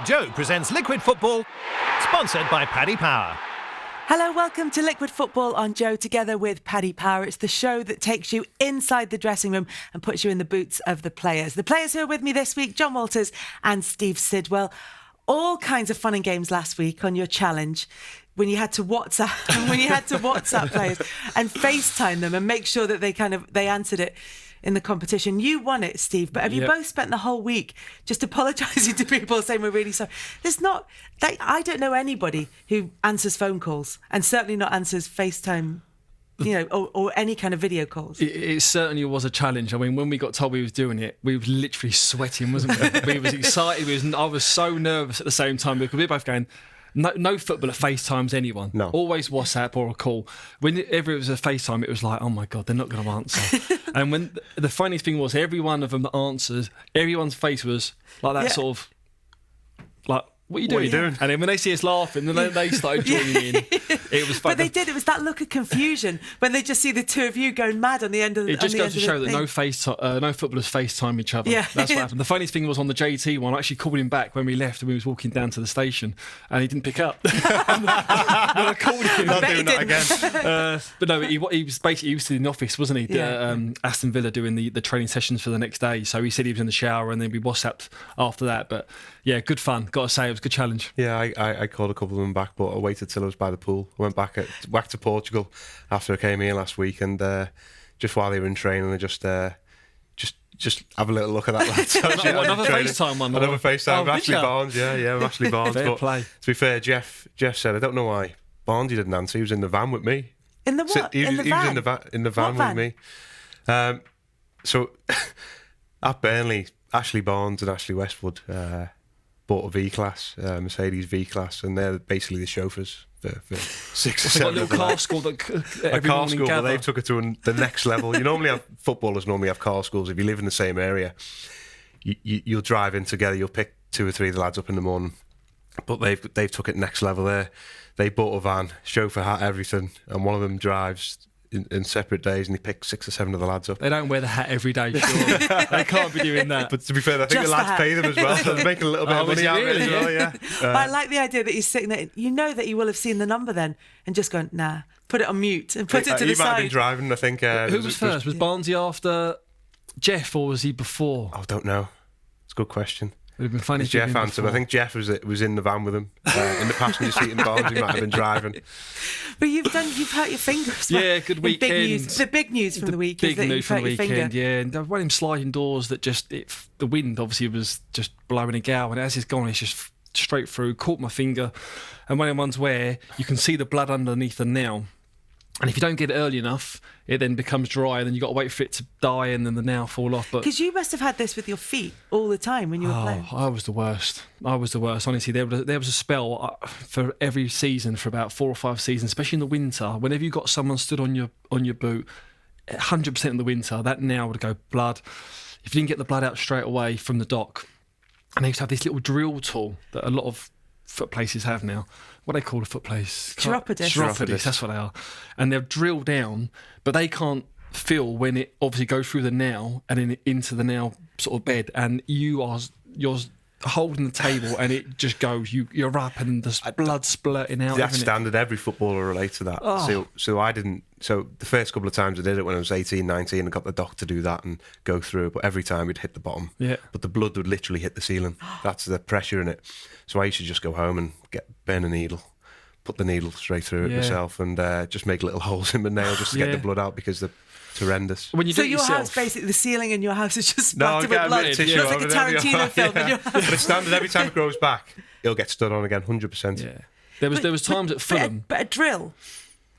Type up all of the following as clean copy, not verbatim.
Joe presents Liquid Football, sponsored by Paddy Power. Hello, welcome to Liquid Football on Joe, together with Paddy Power. It's the show that takes you inside the dressing room and puts you in the boots of the players. The players who are with me this week, Jon Walters and Steve Sidwell. All kinds of fun and games last week on your challenge when you had to WhatsApp players and FaceTime them and make sure that they answered it in the competition. You won it, Steve, but have you both spent the whole week just apologising to people, saying we're really sorry? I don't know anybody who answers phone calls, and certainly not answers FaceTime, or any kind of video calls. It certainly was a challenge. I mean, when we got told we was doing it, we were literally sweating, wasn't we? We was excited. I was so nervous at the same time, because we were both going, no footballer FaceTimes anyone. No. Always WhatsApp or a call. Whenever it was a FaceTime, it was like, oh my God, they're not going to answer. And when the funniest thing was, every one of them that answered, everyone's face was like that sort of, like, what are you doing? And then when they see us laughing, then they started joining in. It was fun. But it was that look of confusion when they just see the two of you going mad on the end of the It just goes to show that no footballers FaceTime each other. Yeah. That's what happened. The funniest thing was on the JT one, I actually called him back when we left and we was walking down to the station, and he didn't pick up. I called him. Not doing that again. But no, he was in the office, wasn't he? Yeah. Aston Villa doing the training sessions for the next day. So he said he was in the shower, and then we WhatsApped after that. But yeah, good fun. Got to say, it was a good challenge. Yeah, I called a couple of them back, but I waited till I was by the pool. I went back to Portugal after I came here last week, and just while they were in training, I just have a little look at that lad. So another FaceTime one. Another FaceTime with Ashley Barnes. Yeah, Ashley Barnes. Fair play. To be fair, Jeff said, I don't know why Barnesy didn't answer. He was in the van with me. In the what? He was in the van with me. So at Burnley, Ashley Barnes and Ashley Westwood bought a V-Class, Mercedes V-Class, and they're basically the chauffeurs for 6 or 7 little car school but they've took it to the next level. Footballers normally have car schools. If you live in the same area, you'll drive in together, you'll pick 2 or 3 of the lads up in the morning, but they've took it next level there. They bought a van, chauffeur hat, everything, and one of them drives in separate days, and he picked 6 or 7 of the lads up. They don't wear the hat every day, sure. They can't be doing that. But to be fair, I think the lads pay them as well, so they're making a little bit of money out of it as well, yeah. But I like the idea that he's sitting there. You know that he will have seen the number then and just gone, nah, put it on mute and put it to the side. He might have been driving, I think. Who was first? Was Barnesy after Jeff, or was he before? I don't know. It's a good question. It would have been funny if Jeff answered. I think Jeff was in the van with him in the passenger seat, and Barnesy might have been driving. But you've hurt your finger as well. Yeah, good weekend. The big news from the week is that you've hurt your finger. Yeah, and one of them sliding doors that the wind obviously was just blowing a gale, and as it's gone, it's just straight through, caught my finger, and one of the ones where you can see the blood underneath the nail. And if you don't get it early enough, it then becomes dry, and then you've got to wait for it to die and then the nail fall off. Because you must have had this with your feet all the time when you were playing. I was the worst. Honestly, there was a spell for every season for about 4 or 5 seasons, especially in the winter. Whenever you got someone stood on your boot, 100% in the winter, that nail would go blood. If you didn't get the blood out straight away from the dock, and they used to have this little drill tool that a lot of foot places have now. What do they call a foot place? Chiropodist, that's what they are. And they'll drill down, but they can't feel when it obviously goes through the nail and then into the nail sort of bed, and you're holding the table and it just goes, you're up and there's blood splurting out. That's standard. Every footballer relates to that. Oh. So I didn't. So the first couple of times I did it when I was 18, 19, I got the doc to do that and go through it, but every time we'd hit the bottom. Yeah. But the blood would literally hit the ceiling. That's the pressure in it. So I used to just go home and burn a needle, put the needle straight through it myself, and just make little holes in my nail just to get the blood out, because it's horrendous. When you do your house, basically the ceiling in your house is just splattered with blood. It looks like a Tarantino film in your house. But it's standard. Every time it grows back, it'll get stood on again, 100%. Yeah. There was times at Fulham. But a drill.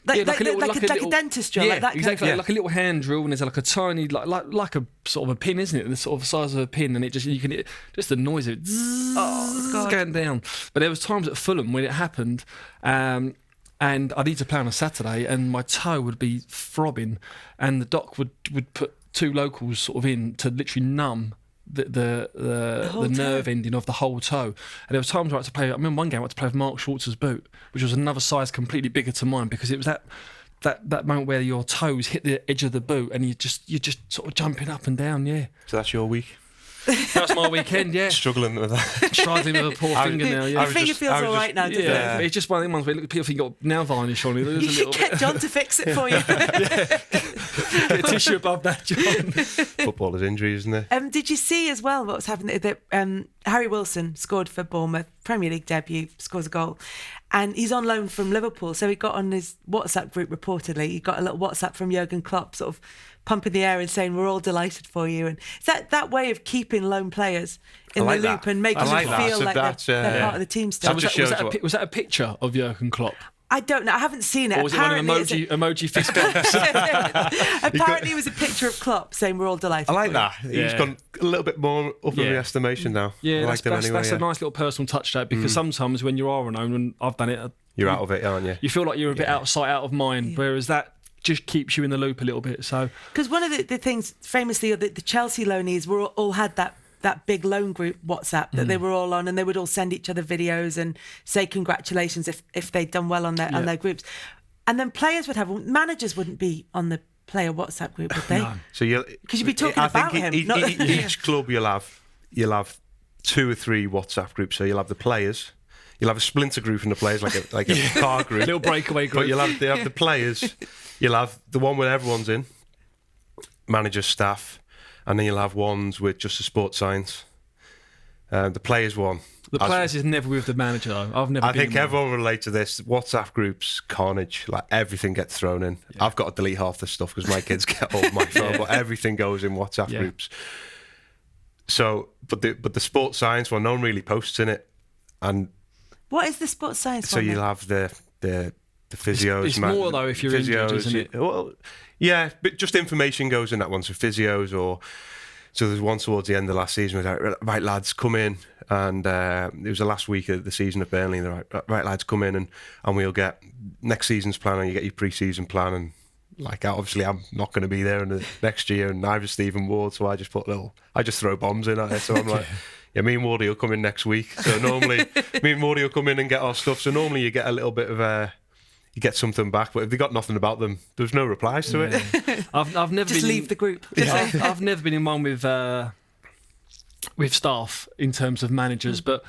Like a dentist drill, like that exactly, kind of like a little hand drill, and there's like a tiny, like a sort of a pin, isn't it? The sort of size of a pin, and it just the noise of it, it's going down. But there was times at Fulham when it happened, and I need to play on a Saturday, and my toe would be throbbing, and the doc would put 2 locals sort of in to literally numb the nerve ending of the whole toe. And there was times where I had to play. I remember one game I had to play with Mark Schwartz's boot, which was another size completely bigger to mine, because it was that moment where your toes hit the edge of the boot and you're just sort of jumping up and down. Yeah. So that's your week. That's my weekend, yeah. Struggling with that. Struggling with a poor fingernail, yeah. Your finger feels all right now, doesn't it? Yeah, but it's just one of the ones where people think you've got nail varnish on it. You should get Jon to fix it for you. Get a tissue above that, Jon. Footballer's injury, isn't it? Did you see as well what's happened? That Harry Wilson scored for Bournemouth, Premier League debut, scores a goal. And he's on loan from Liverpool. So he got on his WhatsApp group, reportedly. He got a little WhatsApp from Jurgen Klopp sort of pumping the air and saying, we're all delighted for you. And it's that way of keeping lone players in the loop and making them feel like they're part of the team still. Was that a picture of Jurgen Klopp? I don't know. I haven't seen it. Or was Apparently it one of emoji fist bumps? Apparently it was a picture of Klopp saying we're all delighted. I like that. He's gone a little bit more up in the estimation now. Yeah, that's a nice little personal touch that, because sometimes when you are alone, and I've done it, you're out of it, aren't you? You feel like you're a bit out of sight, out of mind, whereas that just keeps you in the loop a little bit. So, because one of the things famously, the Chelsea loanees were all had that big loan group WhatsApp that they were all on, and they would all send each other videos and say congratulations if they'd done well on their groups. And then players would managers wouldn't be on the player WhatsApp group, would they? No. So because you'd be talking about him. Each club you'll have 2 or 3 WhatsApp groups. So you'll have the players. You'll have a splinter group from the players, like a car group, little breakaway group. But you'll have the players. You'll have the one where everyone's in, managers, staff, and then you'll have ones with just the sports science. The players one. The players is never with the manager, though. I think everyone will relate to this. WhatsApp groups, carnage. Like everything gets thrown in. Yeah. I've got to delete half the stuff because my kids get hold of my phone, but everything goes in WhatsApp groups. So, but the sports science one, no one really posts in it. And what is the sports science so one? So you'll have the physios. It's more though if you're injured, isn't it? Well, yeah, but just information goes in that one. So physios or. So there's one towards the end of last season. Where like, right, lads, come in. And it was the last week of the season at Burnley. And they're like, right, lads, come in and we'll get next season's plan and you get your pre-season plan. And like, obviously, I'm not going to be there in the next year. And neither Stephen Ward. So I just throw bombs in at it. So I'm like, yeah, me and Wardy will come in next week. So normally, me and Wardy will come in and get our stuff. So normally you get a little bit of you get something back, but if they got nothing about them, there's no replies to it. I've never just been leave the group. I've never been in one with staff in terms of managers, but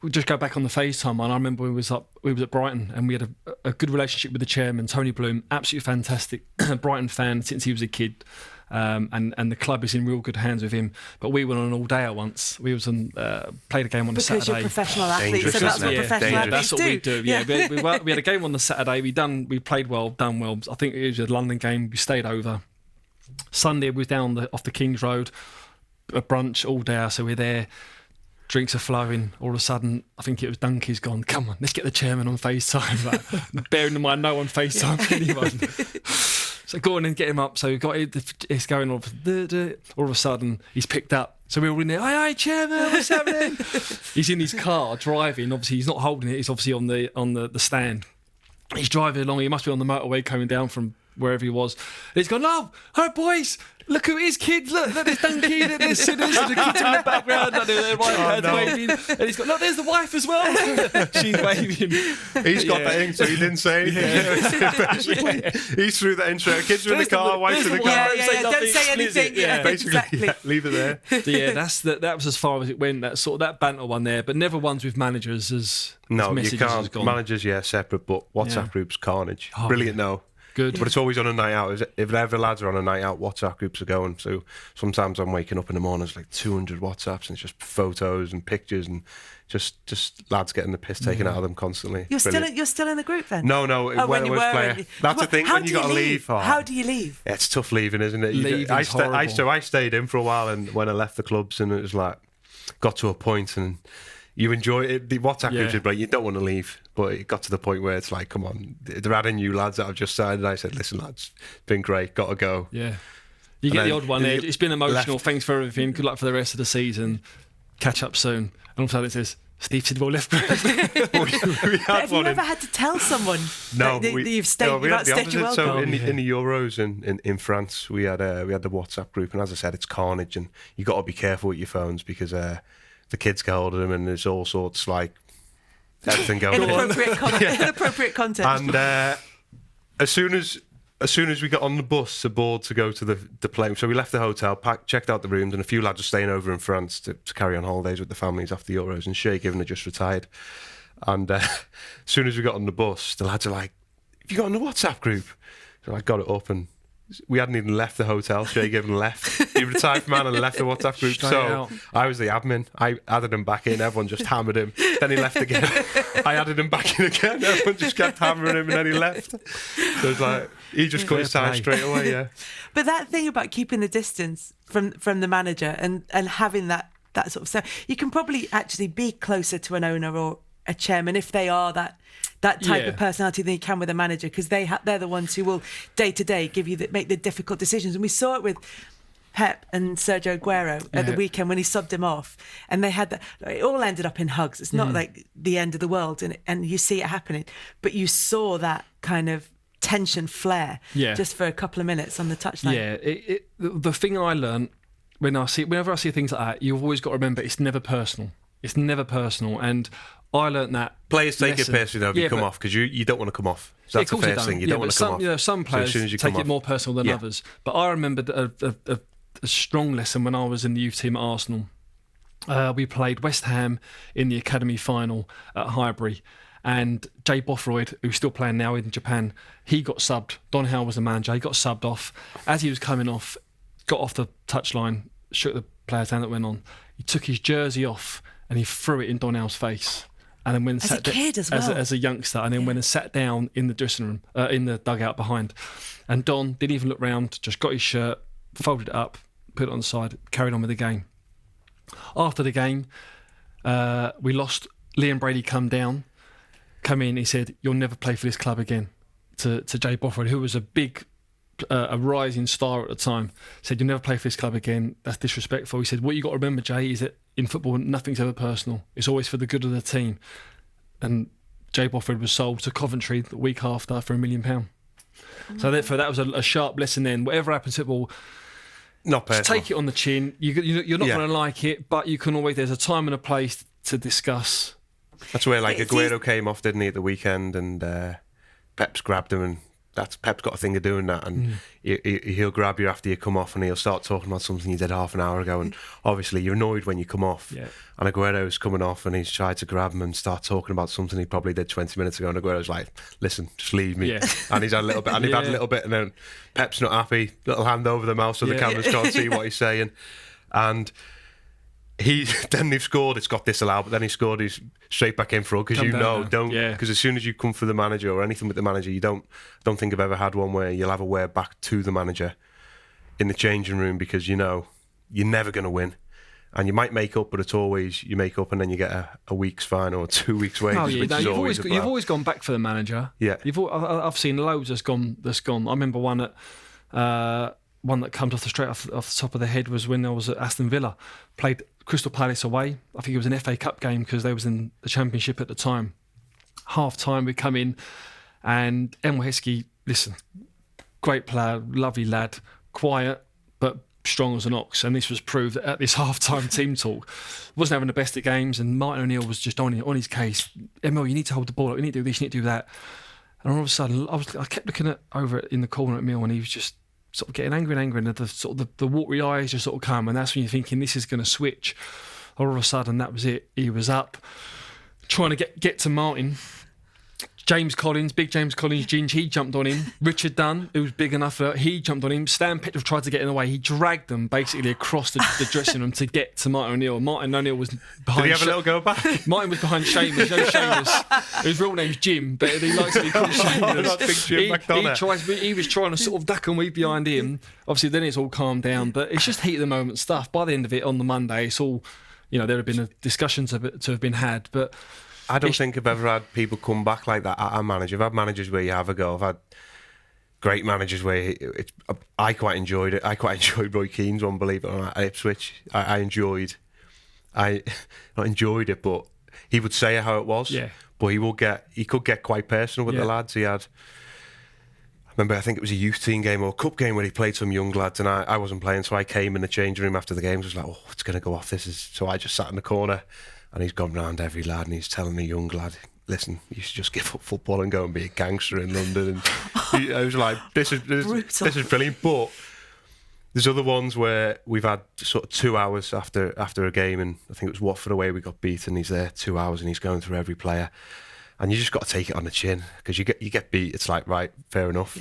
we'll just go back on the FaceTime one. I remember we was at Brighton and we had a good relationship with the chairman, Tony Bloom, absolutely fantastic Brighton fan since he was a kid. And the club is in real good hands with him. But we went on an all-dayer once. We was on played a game on the Saturday. Because you're professional athletes, and that's what professional athletes that's what we do. Yeah, we had a game on the Saturday. We played well, done well. I think it was a London game. We stayed over. Sunday we was down off the King's Road, a brunch all day. So we're there. Drinks are flowing. All of a sudden, I think it was Dunky's gone. Come on, let's get the chairman on FaceTime. Like, bearing in mind, no one FaceTime anyone. So go on and get him up. So we've got it's going off. All of a sudden, he's picked up. So we're all in there. Hi, chairman, what's happening? He's in his car driving. Obviously, he's not holding it. He's obviously on the stand. He's driving along. He must be on the motorway coming down from wherever he was. And he's gone, oh, hi, boys. Look who it is, kids. Look, there's Dunky, there's Sinners, and the kids in the background. And their right hands waving. And he's got, look, there's the wife as well. She's waving. He's got that in, so he didn't say anything. He threw that intro. Kids are in the car, wife's in the car. Don't say anything. Basically, exactly. Leave it there. That was as far as it went. That banter one there, but never ones with managers as no, messages you can't. Has gone. Managers, separate, but WhatsApp groups, carnage. Brilliant, no. Good. But it's always on a night out. If ever lads are on a night out, WhatsApp groups are going. So sometimes I'm waking up in the morning, it's like 200 WhatsApps and it's just photos and pictures and just lads getting the piss taken out of them constantly. You're still in the group then? No. When I was playing. That's the thing. When you got to leave. How do you leave? It's tough leaving, isn't it? I stayed in for a while, and when I left the clubs, and it was like got to a point and. You enjoy it. The WhatsApp groups are great. You don't want to leave, but it got to the point where it's like, come on, they're adding new lads that I've just signed. And I said, listen, lads, it's been great. Got to go. Yeah. You get the odd one there. It's been emotional. Left. Thanks for everything. Good luck for the rest of the season. Catch up soon. And all of a sudden it says, Steve Sidwell left. Have you ever had to tell someone that you've stayed your welcome? So in the Euros in France, we had the WhatsApp group, and as I said, it's carnage, and you got to be careful with your phones because the kids get hold of them, and there's all sorts like everything going on. Inappropriate content. And as soon as as soon as we got on the bus aboard to go to the plane, so we left the hotel, checked out the rooms, and a few lads were staying over in France to carry on holidays with the families after the Euros, and Shea Given had just retired. And as soon as we got on the bus, the lads are like, "Have you got on the WhatsApp group?" So I got it up, and we hadn't even left the hotel. Shea Given left. He retired from Man and left the WhatsApp group. Straight so out. I was the admin. I added him back in. Everyone just hammered him. Then he left again. I added him back in again. Everyone just kept hammering him, and then he left. So it was like, he just cut his tie straight away, yeah. But that thing about keeping the distance from the manager and having that sort of stuff, you can probably actually be closer to an owner or a chairman if they are that type of personality than you can with a manager, because they're the ones who will day to day make the difficult decisions. And we saw it with Pep and Sergio Aguero at the weekend when he subbed him off, and they had that. It all ended up in hugs. It's not like the end of the world, and you see it happening, but you saw that kind of tension flare just for a couple of minutes on the touchline. Yeah, the thing I learned whenever I see things like that, you've always got to remember it's never personal. It's never personal, and I learnt that. Players take it personally though if you come off, because you don't want to come off. So that's the first thing. You don't want to come off. Some players take it more personal than others. But I remembered a strong lesson when I was in the youth team at Arsenal. We played West Ham in the academy final at Highbury, and Jay Bothroyd, who's still playing now in Japan, he got subbed. Don Howe was the manager. He got subbed off. As he was coming off, got off the touchline, shook the player's hand that went on. He took his jersey off and he threw it in Don Howe's face. And then as a kid as well, as a youngster, and then went and sat down in the dressing room, in the dugout behind. And Don didn't even look round, just got his shirt, folded it up, put it on the side, carried on with the game. After the game, we lost. Liam Brady come in, he said, "You'll never play for this club again." To Jay Bothroyd, who was a rising star at the time, said, "You'll never play for this club again. That's disrespectful." He said, "What you got to remember, Jay, is that in football, nothing's ever personal. It's always for the good of the team." And Jay Bothroyd was sold to Coventry the week after for £1 million. So therefore, that was a sharp lesson then. Whatever happens to football, not personal. Just take it on the chin. You're not going to like it, but you can always. There's a time and a place to discuss. That's where Aguero came off, didn't he, at the weekend, and Pep's grabbed him, and Pep's got a thing of doing that, and he'll grab you after you come off, and he'll start talking about something you did half an hour ago, and obviously you're annoyed when you come off, and Aguero's coming off, and he's tried to grab him and start talking about something he probably did 20 minutes ago, and Aguero's like, "Listen, just leave me," and he's had a little bit, and he's had a little bit, and then Pep's not happy, little hand over the mouth so the cameras can't see what he's saying, and then they've scored, it's got disallowed, but then he scored, he's straight back in front, because because as soon as you come for the manager or anything with the manager, I don't think I've ever had one where you'll have a word back to the manager in the changing room, because you're never going to win, and you might make up, but it's always you make up and then you get a week's fine or 2 weeks' wages. You've always gone back for the manager. I've seen loads that's gone. I remember one that comes straight off the top of the head was when I was at Aston Villa, played Crystal Palace away. I think it was an FA Cup game because they was in the Championship at the time. Half time we come in, and Emil Heskey, listen, great player, lovely lad, quiet but strong as an ox, and this was proved at this half-time team talk. Wasn't having the best of games, and Martin O'Neill was just on his case. Emil, you need to hold the ball up, you need to do this, you need to do that. And all of a sudden, I kept looking over in the corner at Emil, and he was just sort of getting angry, and the watery eyes just sort of come, and that's when you're thinking this is going to switch. All of a sudden, that was it. He was up, trying to get to Martin. Big James Collins, Ginge, he jumped on him. Richard Dunn, who was big enough, he jumped on him. Stan Petrov tried to get in the way. He dragged them basically across the dressing room to get to Martin O'Neill. Martin O'Neill was behind. Did he have a little go back? Martin was behind Seamus. You know Seamus. His real name's Jim, but he likes to be called Seamus. He was trying to sort of duck and weave behind him. Obviously, then it's all calmed down, but it's just heat of the moment stuff. By the end of it, on the Monday, it's all, there have been discussions to have been had, but I don't think I've ever had people come back like that at a manager. I've had managers where you have a go. I've had great managers where I quite enjoyed it. I quite enjoyed Roy Keane's one, believe it or not, at Ipswich. I not enjoyed it, but he would say how it was. Yeah. But he could get quite personal with the lads. I remember, I think it was a youth team game or a cup game where he played some young lads, and I wasn't playing, so I came in the changing room after the game. I was like, "Oh, it's going to go off. So I just sat in the corner. And he's gone round every lad and he's telling the young lad, listen, you should just give up football and go and be a gangster in London. And I was like, this is brilliant. But there's other ones where we've had sort of 2 hours after a game, and I think it was Watford away, we got beaten. He's there 2 hours and he's going through every player. And you just got to take it on the chin, because you get beat. It's like, right, fair enough,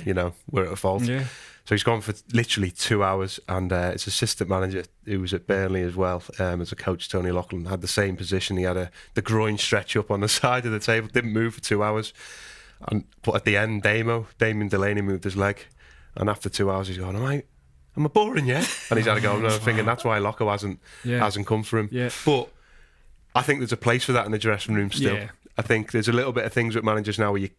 we're at a fault. Yeah. So he's gone for literally 2 hours, and his assistant manager, who was at Burnley as well, as a coach, Tony Loughlin, had the same position. He had the groin stretch up on the side of the table, didn't move for 2 hours. But at the end, Damien Delaney moved his leg, and after 2 hours, he's going, am I boring yet? And he's had to go, no, thinking that's why Loco hasn't come for him. Yeah. But I think there's a place for that in the dressing room still. Yeah. I think there's a little bit of things with managers now where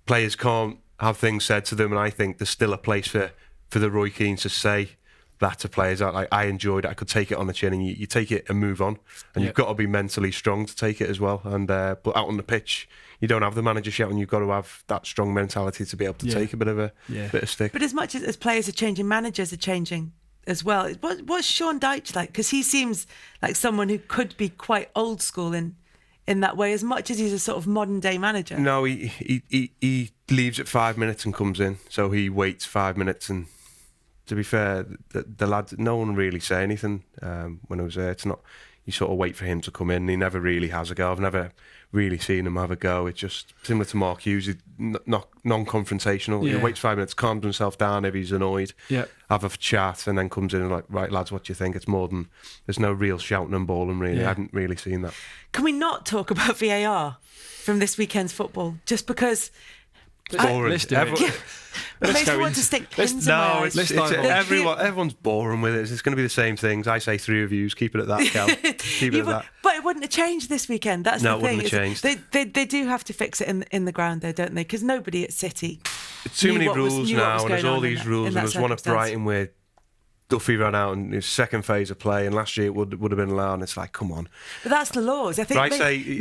players can't have things said to them, and I think there's still a place for the Roy Keane to say that to players. I enjoyed it. I could take it on the chin, and you take it and move on, and you've got to be mentally strong to take it as well. And but out on the pitch, you don't have the manager shouting. You've got to have that strong mentality to be able to take a bit of stick. But as much as players are changing, managers are changing as well. What's Sean Dyche like? Because he seems like someone who could be quite old school in that way, as much as he's a sort of modern day manager. No, he leaves at 5 minutes and comes in. So he waits 5 minutes, and to be fair, the lads, no one really say anything when I was there. It's not, you sort of wait for him to come in. He never really has a go. I've never really seen him have a go. It's just similar to Mark Hughes, non-confrontational. Yeah. He waits 5 minutes, calms himself down if he's annoyed, have a chat, and then comes in and like, right lads, what do you think? It's more than, there's no real shouting and bawling really. I haven't really seen that. Can we not talk about VAR from this weekend's football? Just because... Boring. Let's do it. It makes me want to stick pins in my eyes. Everyone's boring with it. It's going to be the same things. I say 3 reviews. Keep it at that, Cal. Keep it at that. But it wouldn't have changed this weekend. That's the thing. No, it wouldn't have changed. They do have to fix it in the ground, though, don't they? Because nobody at City. It's too many rules now, and there's all these in rules. And there's one at Brighton where Duffy ran out in his second phase of play, and last year it would have been allowed. And it's like, come on. But that's the laws. I think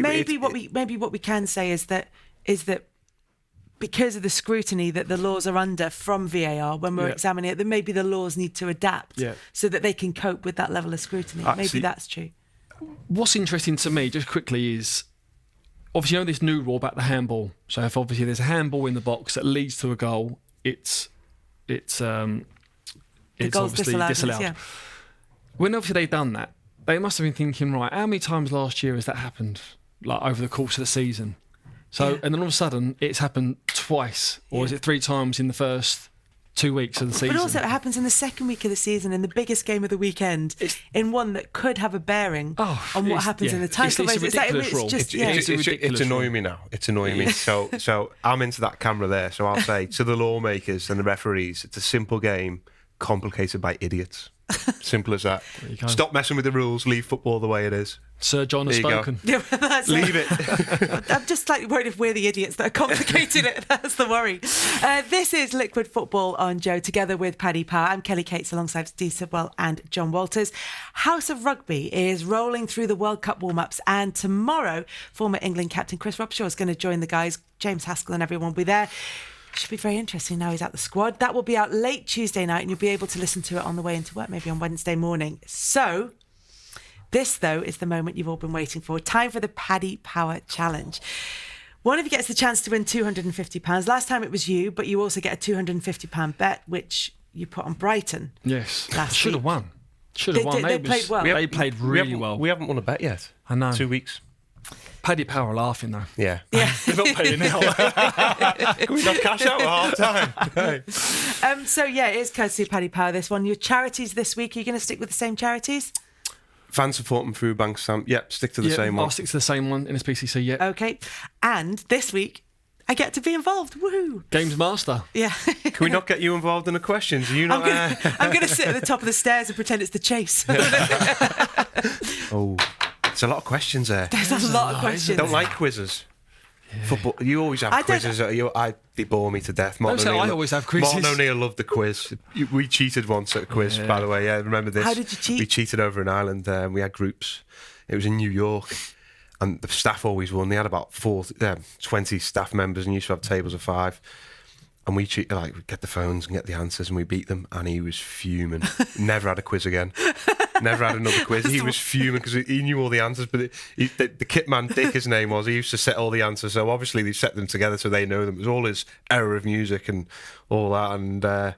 maybe what we can say is that because of the scrutiny that the laws are under from VAR when we're examining it, that maybe the laws need to adapt so that they can cope with that level of scrutiny. Maybe that's true. What's interesting to me, just quickly, is obviously this new rule about the handball. So if obviously there's a handball in the box that leads to a goal, it's obviously disallowed. Yeah. When obviously they've done that, they must have been thinking, right, how many times last year has that happened, like over the course of the season? So, and then all of a sudden, it's happened twice, or is it 3 times in the first 2 weeks of the season? But also, it happens in the second week of the season, in the biggest game of the weekend, in one that could have a bearing on what happens in the title race. It's annoying me now. It's annoying me. So I'm into that camera there. So I'll say to the lawmakers and the referees, it's a simple game, complicated by idiots. Simple as that. Stop messing with the rules. Leave football the way it is. Sir John has spoken. Leave it. I'm just slightly worried if we're the idiots that are complicating it. That's the worry. This is Liquid Football on Joe, together with Paddy Power. I'm Kelly Cates alongside Steve Sidwell and Jon Walters. House of Rugby is rolling through the World Cup warm-ups, and tomorrow, former England captain Chris Robshaw is going to join the guys. James Haskell and everyone will be there. Should be very interesting now he's at the squad. That will be out late Tuesday night, and you'll be able to listen to it on the way into work, maybe on Wednesday morning. So, this, though, is the moment you've all been waiting for. Time for the Paddy Power Challenge. One of you gets the chance to win £250. Last time it was you, but you also get a £250 bet, which you put on Brighton. Yes. Should have won. They played well. They played really well. We haven't won a bet yet. I know. 2 weeks. Paddy Power are laughing though. Yeah. They're not paying now. Can we not cash out at half time? So yeah, it is courtesy of Paddy Power, this one. Your charities this week, are you going to stick with the same charities? Fan support and food bank stamp. Yep, stick to the same one. I'll stick to the same one in SPCC, yeah. Okay. And this week, I get to be involved. Woohoo! Games Master. Yeah. Can we not get you involved in the questions? Are you not? I'm going to sit at the top of the stairs and pretend it's the chase. Oh. There's a lot of questions there. There's a lot of questions. Don't like quizzes. Yeah. Football. You always have quizzes. They bore me to death. I always have quizzes. Martin O'Neill loved the quiz. We cheated once at a quiz, by the way. Yeah, remember this? How did you cheat? We cheated over in Ireland. We had groups. It was in New York, and the staff always won. They had about 20 staff members, and used to have tables of 5. And we cheated, we'd get the phones and get the answers, and we beat them. And he was fuming. Never had a quiz again. never had another quiz. He was fuming because he knew all the answers, but the kit man, Dick, his name was, he used to set all the answers, so obviously they set them together so they know them. It was all his error of music and all that, and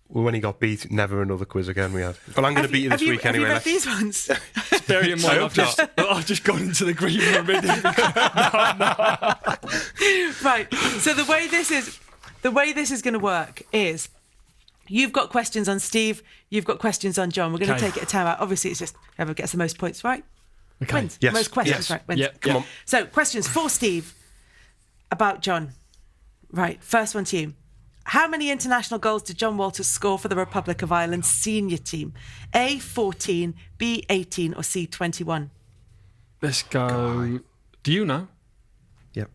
when he got beat, never another quiz again we had. Well, I'm going to beat you this week anyway. Have you read these ones? Bear in mind, I've just gone into the green room. Right, so the way this is going to work is you've got questions on Steve, you've got questions on John. We're going to take it a time out. Obviously, it's just whoever gets the most points right wins. Yes. Most questions right wins. Yep. Come on. So, questions for Steve about John. Right, first one to you. How many international goals did Jon Walters score for the Republic of Ireland senior team? A, 14, B, 18 or C, 21? Let's go. Do you know? Yep.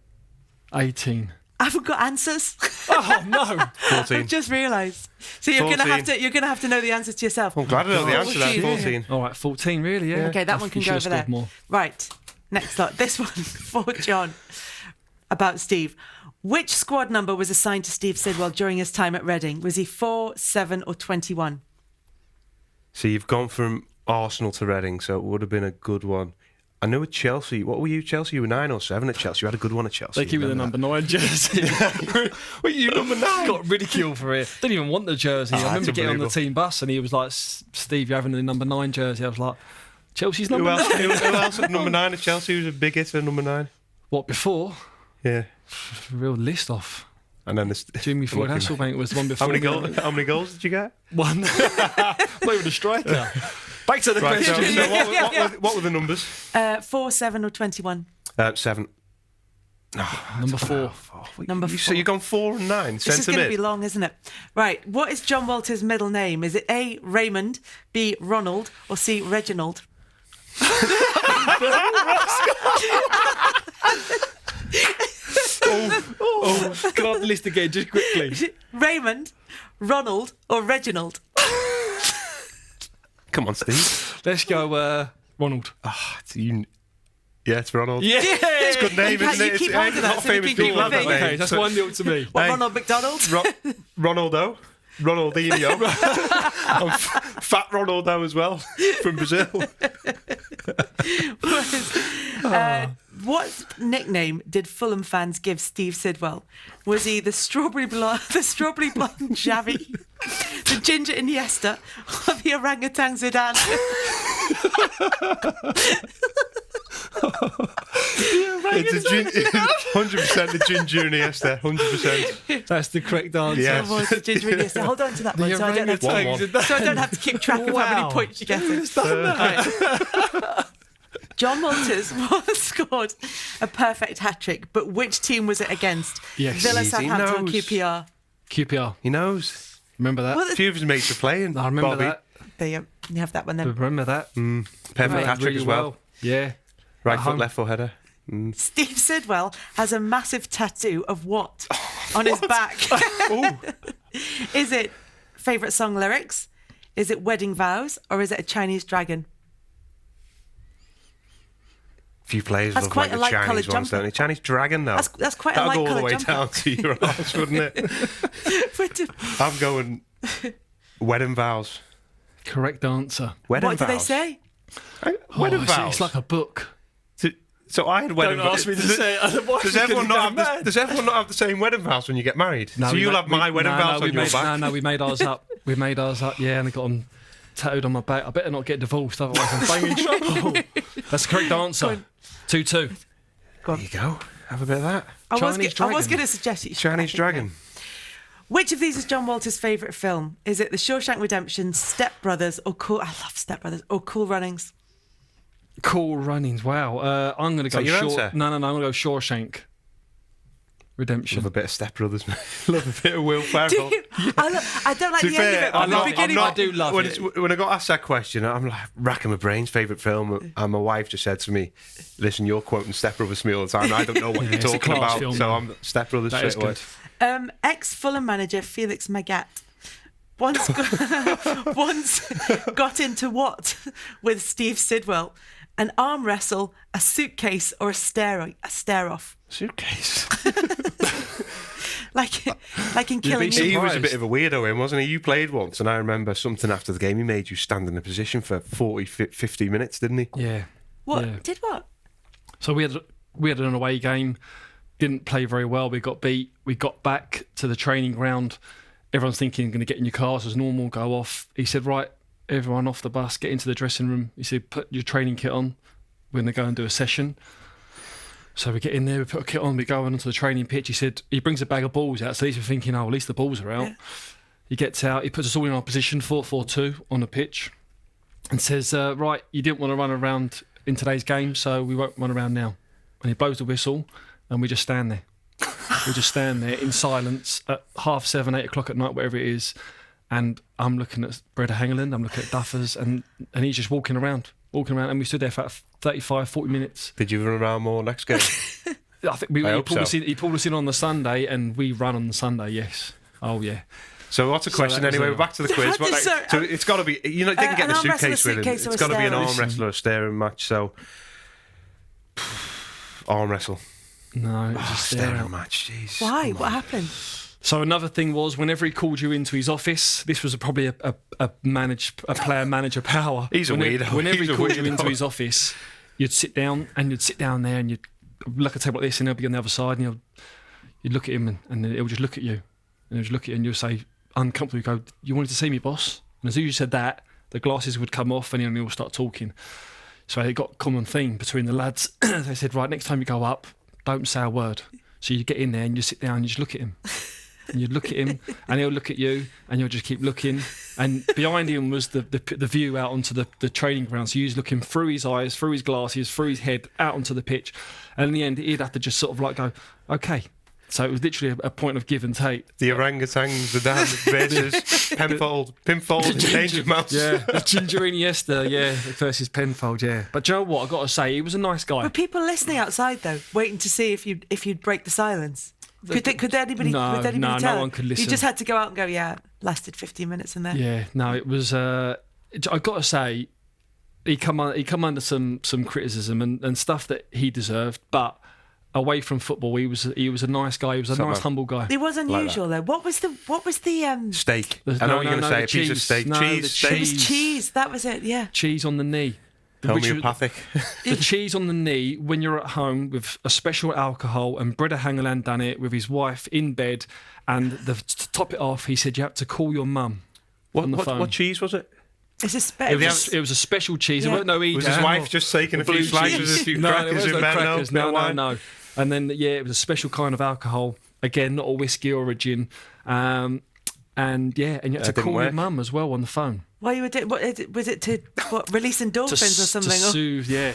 18. I haven't got answers. Oh no! 14. I've just realised. So you're gonna have to know the answer to yourself. I'm glad I know the answer to that. 14. All right, 14. Really? Yeah. Okay, that one can You go should over have there. scored more. Right, next lot. This one for John about Steve. Which squad number was assigned to Steve Sidwell during his time at Reading? Was he 4, 7 or 21? So you've gone from Arsenal to Reading, so it would have been a good one. I know at Chelsea, what were you, Chelsea? You were 9 or 7 at Chelsea. You had a good one at Chelsea. They give you the number 9 jersey. Were you number 9? Got ridiculed for it. Didn't even want the jersey. I remember that's getting on the unbelievable. team bus and he was like, Steve, you're having the number 9 jersey. I was like, Chelsea's number 9? Who else at number 9 at Chelsea? Who was a big hitter, number 9? What, before? Yeah. Real list off. And then Jimmy Floyd Hasselbank was the one before. How many goals did you get? 1. Not even a striker. Back to the Right, so question. what were the numbers? 4, 7 or 21? 7. Number 4. Number 4. So you've gone 4 and 9. This is going to be long, isn't it? Right. What is Jon Walters' middle name? Is it A, Raymond, B, Ronald, or C, Reginald? Can I have the list again, just quickly? Raymond, Ronald, or Reginald? Come on, Steve. Let's go Ronald. It's Ronald. Yeah! It's a good name, isn't it? You keep It's holding a that lot of so you famous can keep people have that moving. name. Okay, that's 1-0 to me. What, Hey. Ronald McDonald? Ronaldo. Ronaldinho. And Fat Ronaldo as well, from Brazil. What nickname did Fulham fans give Steve Sidwell? Was he the strawberry blonde Xavi, the ginger Iniesta, or the orangutan Zidane? It's 100% the ginger Iniesta, 100%. That's the correct answer. Yeah. Oh, it's the ginger Iniesta. Hold on to that one, so I don't have to, 1-1. so I don't have to keep track of how many points you get. Right. Jon Walters scored a perfect hat-trick, but which team was it against? Yes. Villa, Easy Southampton or knows. QPR? QPR. He knows. Remember that? Well, A few of his mates are playing. I remember Bobby. that. There you have that one then. Remember that. Perfect Right. hat-trick Really as well. Yeah. Right At foot, home. left foot header. Steve Sidwell has a massive tattoo of what on his back? Is it favourite song lyrics? Is it wedding vows? Or is it a Chinese dragon? Few players That's love quite like a the light Chinese coloured ones, jumper. don't they? Chinese dragon, though. That's quite a That'll light go all the way coloured down jumper. to your arse, wouldn't it? I'm going wedding vows. Correct answer. Wedding What vows. do they say? Wedding vows. It's like a book. So I had wedding Don't ask me to say it, otherwise Does you're everyone gonna not go have mad. does everyone not have the same wedding vows when you get married? So you'll have my wedding vows on your back. No, we made ours up. We made ours up, yeah, and I got them tattooed on my back. I better not get divorced, otherwise I'm banging trouble. That's the correct answer. 2-2. There you go. Have a bit of that. I was Dragon. going to suggest you should Chinese back it dragon. then. Which of these is Jon Walters' favourite film? Is it The Shawshank Redemption, Step Brothers, or I love Step Brothers, or Cool Runnings? Cool Runnings, wow. I'm going to go that your answer? No, I'm going to go Shawshank Redemption. Love a bit of Step Brothers, mate. Love a bit of Will Ferrell. Do you? I don't like To the be end of fair, it, but the beginning. I do love when it. When I got asked that question, I'm like racking my brains. Favourite film, and my wife just said to me, "Listen, you're quoting Step Brothers to me all the time. And I don't know what you're it's a talking class about." film, So though. I'm Step Brothers That is straight away. good. Ex-Fulham manager Felix Magath once got into what with Steve Sidwell? An arm wrestle, a suitcase, or a stare-off? Suitcase. like in Killing be Eve. He was a bit of a weirdo, wasn't he? You played once, and I remember something after the game. He made you stand in a position for 40, 50 minutes, didn't he? Yeah. What? Yeah. Did what? So we had an away game, didn't play very well. We got beat. We got back to the training ground. Everyone's thinking you're going to get in your cars as normal, go off. He said, right, everyone off the bus, get into the dressing room. He said, put your training kit on. We're going to go and do a session. So we get in there, we put a kit on, we go onto the training pitch. He said, he brings a bag of balls out. So at least we're thinking, at least the balls are out. Yeah. He gets out, he puts us all in our position, 4-4-2 on the pitch, and says, right, you didn't want to run around in today's game, so we won't run around now. And he blows the whistle, and we just stand there. We just stand there in silence at 7:30, 8 o'clock at night, whatever it is. And I'm looking at Breda Hangeland, I'm looking at Duffers, and he's just walking around. And we stood there for 35, 40 minutes. Did you run around more next game? I think he pulled us in on the Sunday, and we ran on the Sunday, yes. Oh, yeah. So what's a question anyway? We're back to the quiz. So it's got to be, you know, you didn't get the suitcase with it. It's got to be an arm wrestle or a staring match. So arm wrestle. No, it was a staring match. Jeez. Why? What happened? So another thing was, whenever he called you into his office, this was probably a player manager power. He's a weirdo. Whenever he called you into his office, you'd sit down there and you'd look at a table like this, and he'll be on the other side, and you'd look at him, and he'll just look at you, and he'll just look at you, and you'll say uncomfortably, you go, "You wanted to see me, boss?" And as soon as you said that, the glasses would come off, and he'll start talking. So it got a common theme between the lads. They said, right, next time you go up, don't say a word. So you get in there and you sit down and you just look at him. And you'd look at him, and he'll look at you, and you'll just keep looking. And behind him was the view out onto the training ground. So you was looking through his eyes, through his glasses, through his head, out onto the pitch. And in the end, he'd have to just sort of like go, okay. So it was literally a point of give and take. The orangutans, the Dan versus Penfold, and Danger Mouse. Yeah, the Ginger Iniesta, versus Penfold, yeah. But do you know what? I've got to say, he was a nice guy. Were people listening outside, though, waiting to see if you'd break the silence? Could anybody tell? No one could listen. You just had to go out and go, yeah, lasted 15 minutes in there. Yeah, no, it was... I've got to say, he come under some criticism and stuff that he deserved, but away from football, he was a nice guy. He was a nice, humble guy. It was unusual, though. What was the steak? I know what you're going to say. A piece of steak. Cheese. It was cheese. That was it. Yeah. Cheese on the knee. Homeopathic. The cheese on the knee when you're at home with a special alcohol, and Breda Hangeland done it with his wife in bed, and to top it off, he said you had to call your mum on the phone. What cheese was it? It's it was a special cheese. Yeah. It wasn't no Edam. Was his wife just taking a few slices, a few crackers in bed? No. And then it was a special kind of alcohol. Again, not a whiskey or a gin. And you had to call your mum as well on the phone. Why you were doing? Was it to release endorphins or something? To soothe, yeah.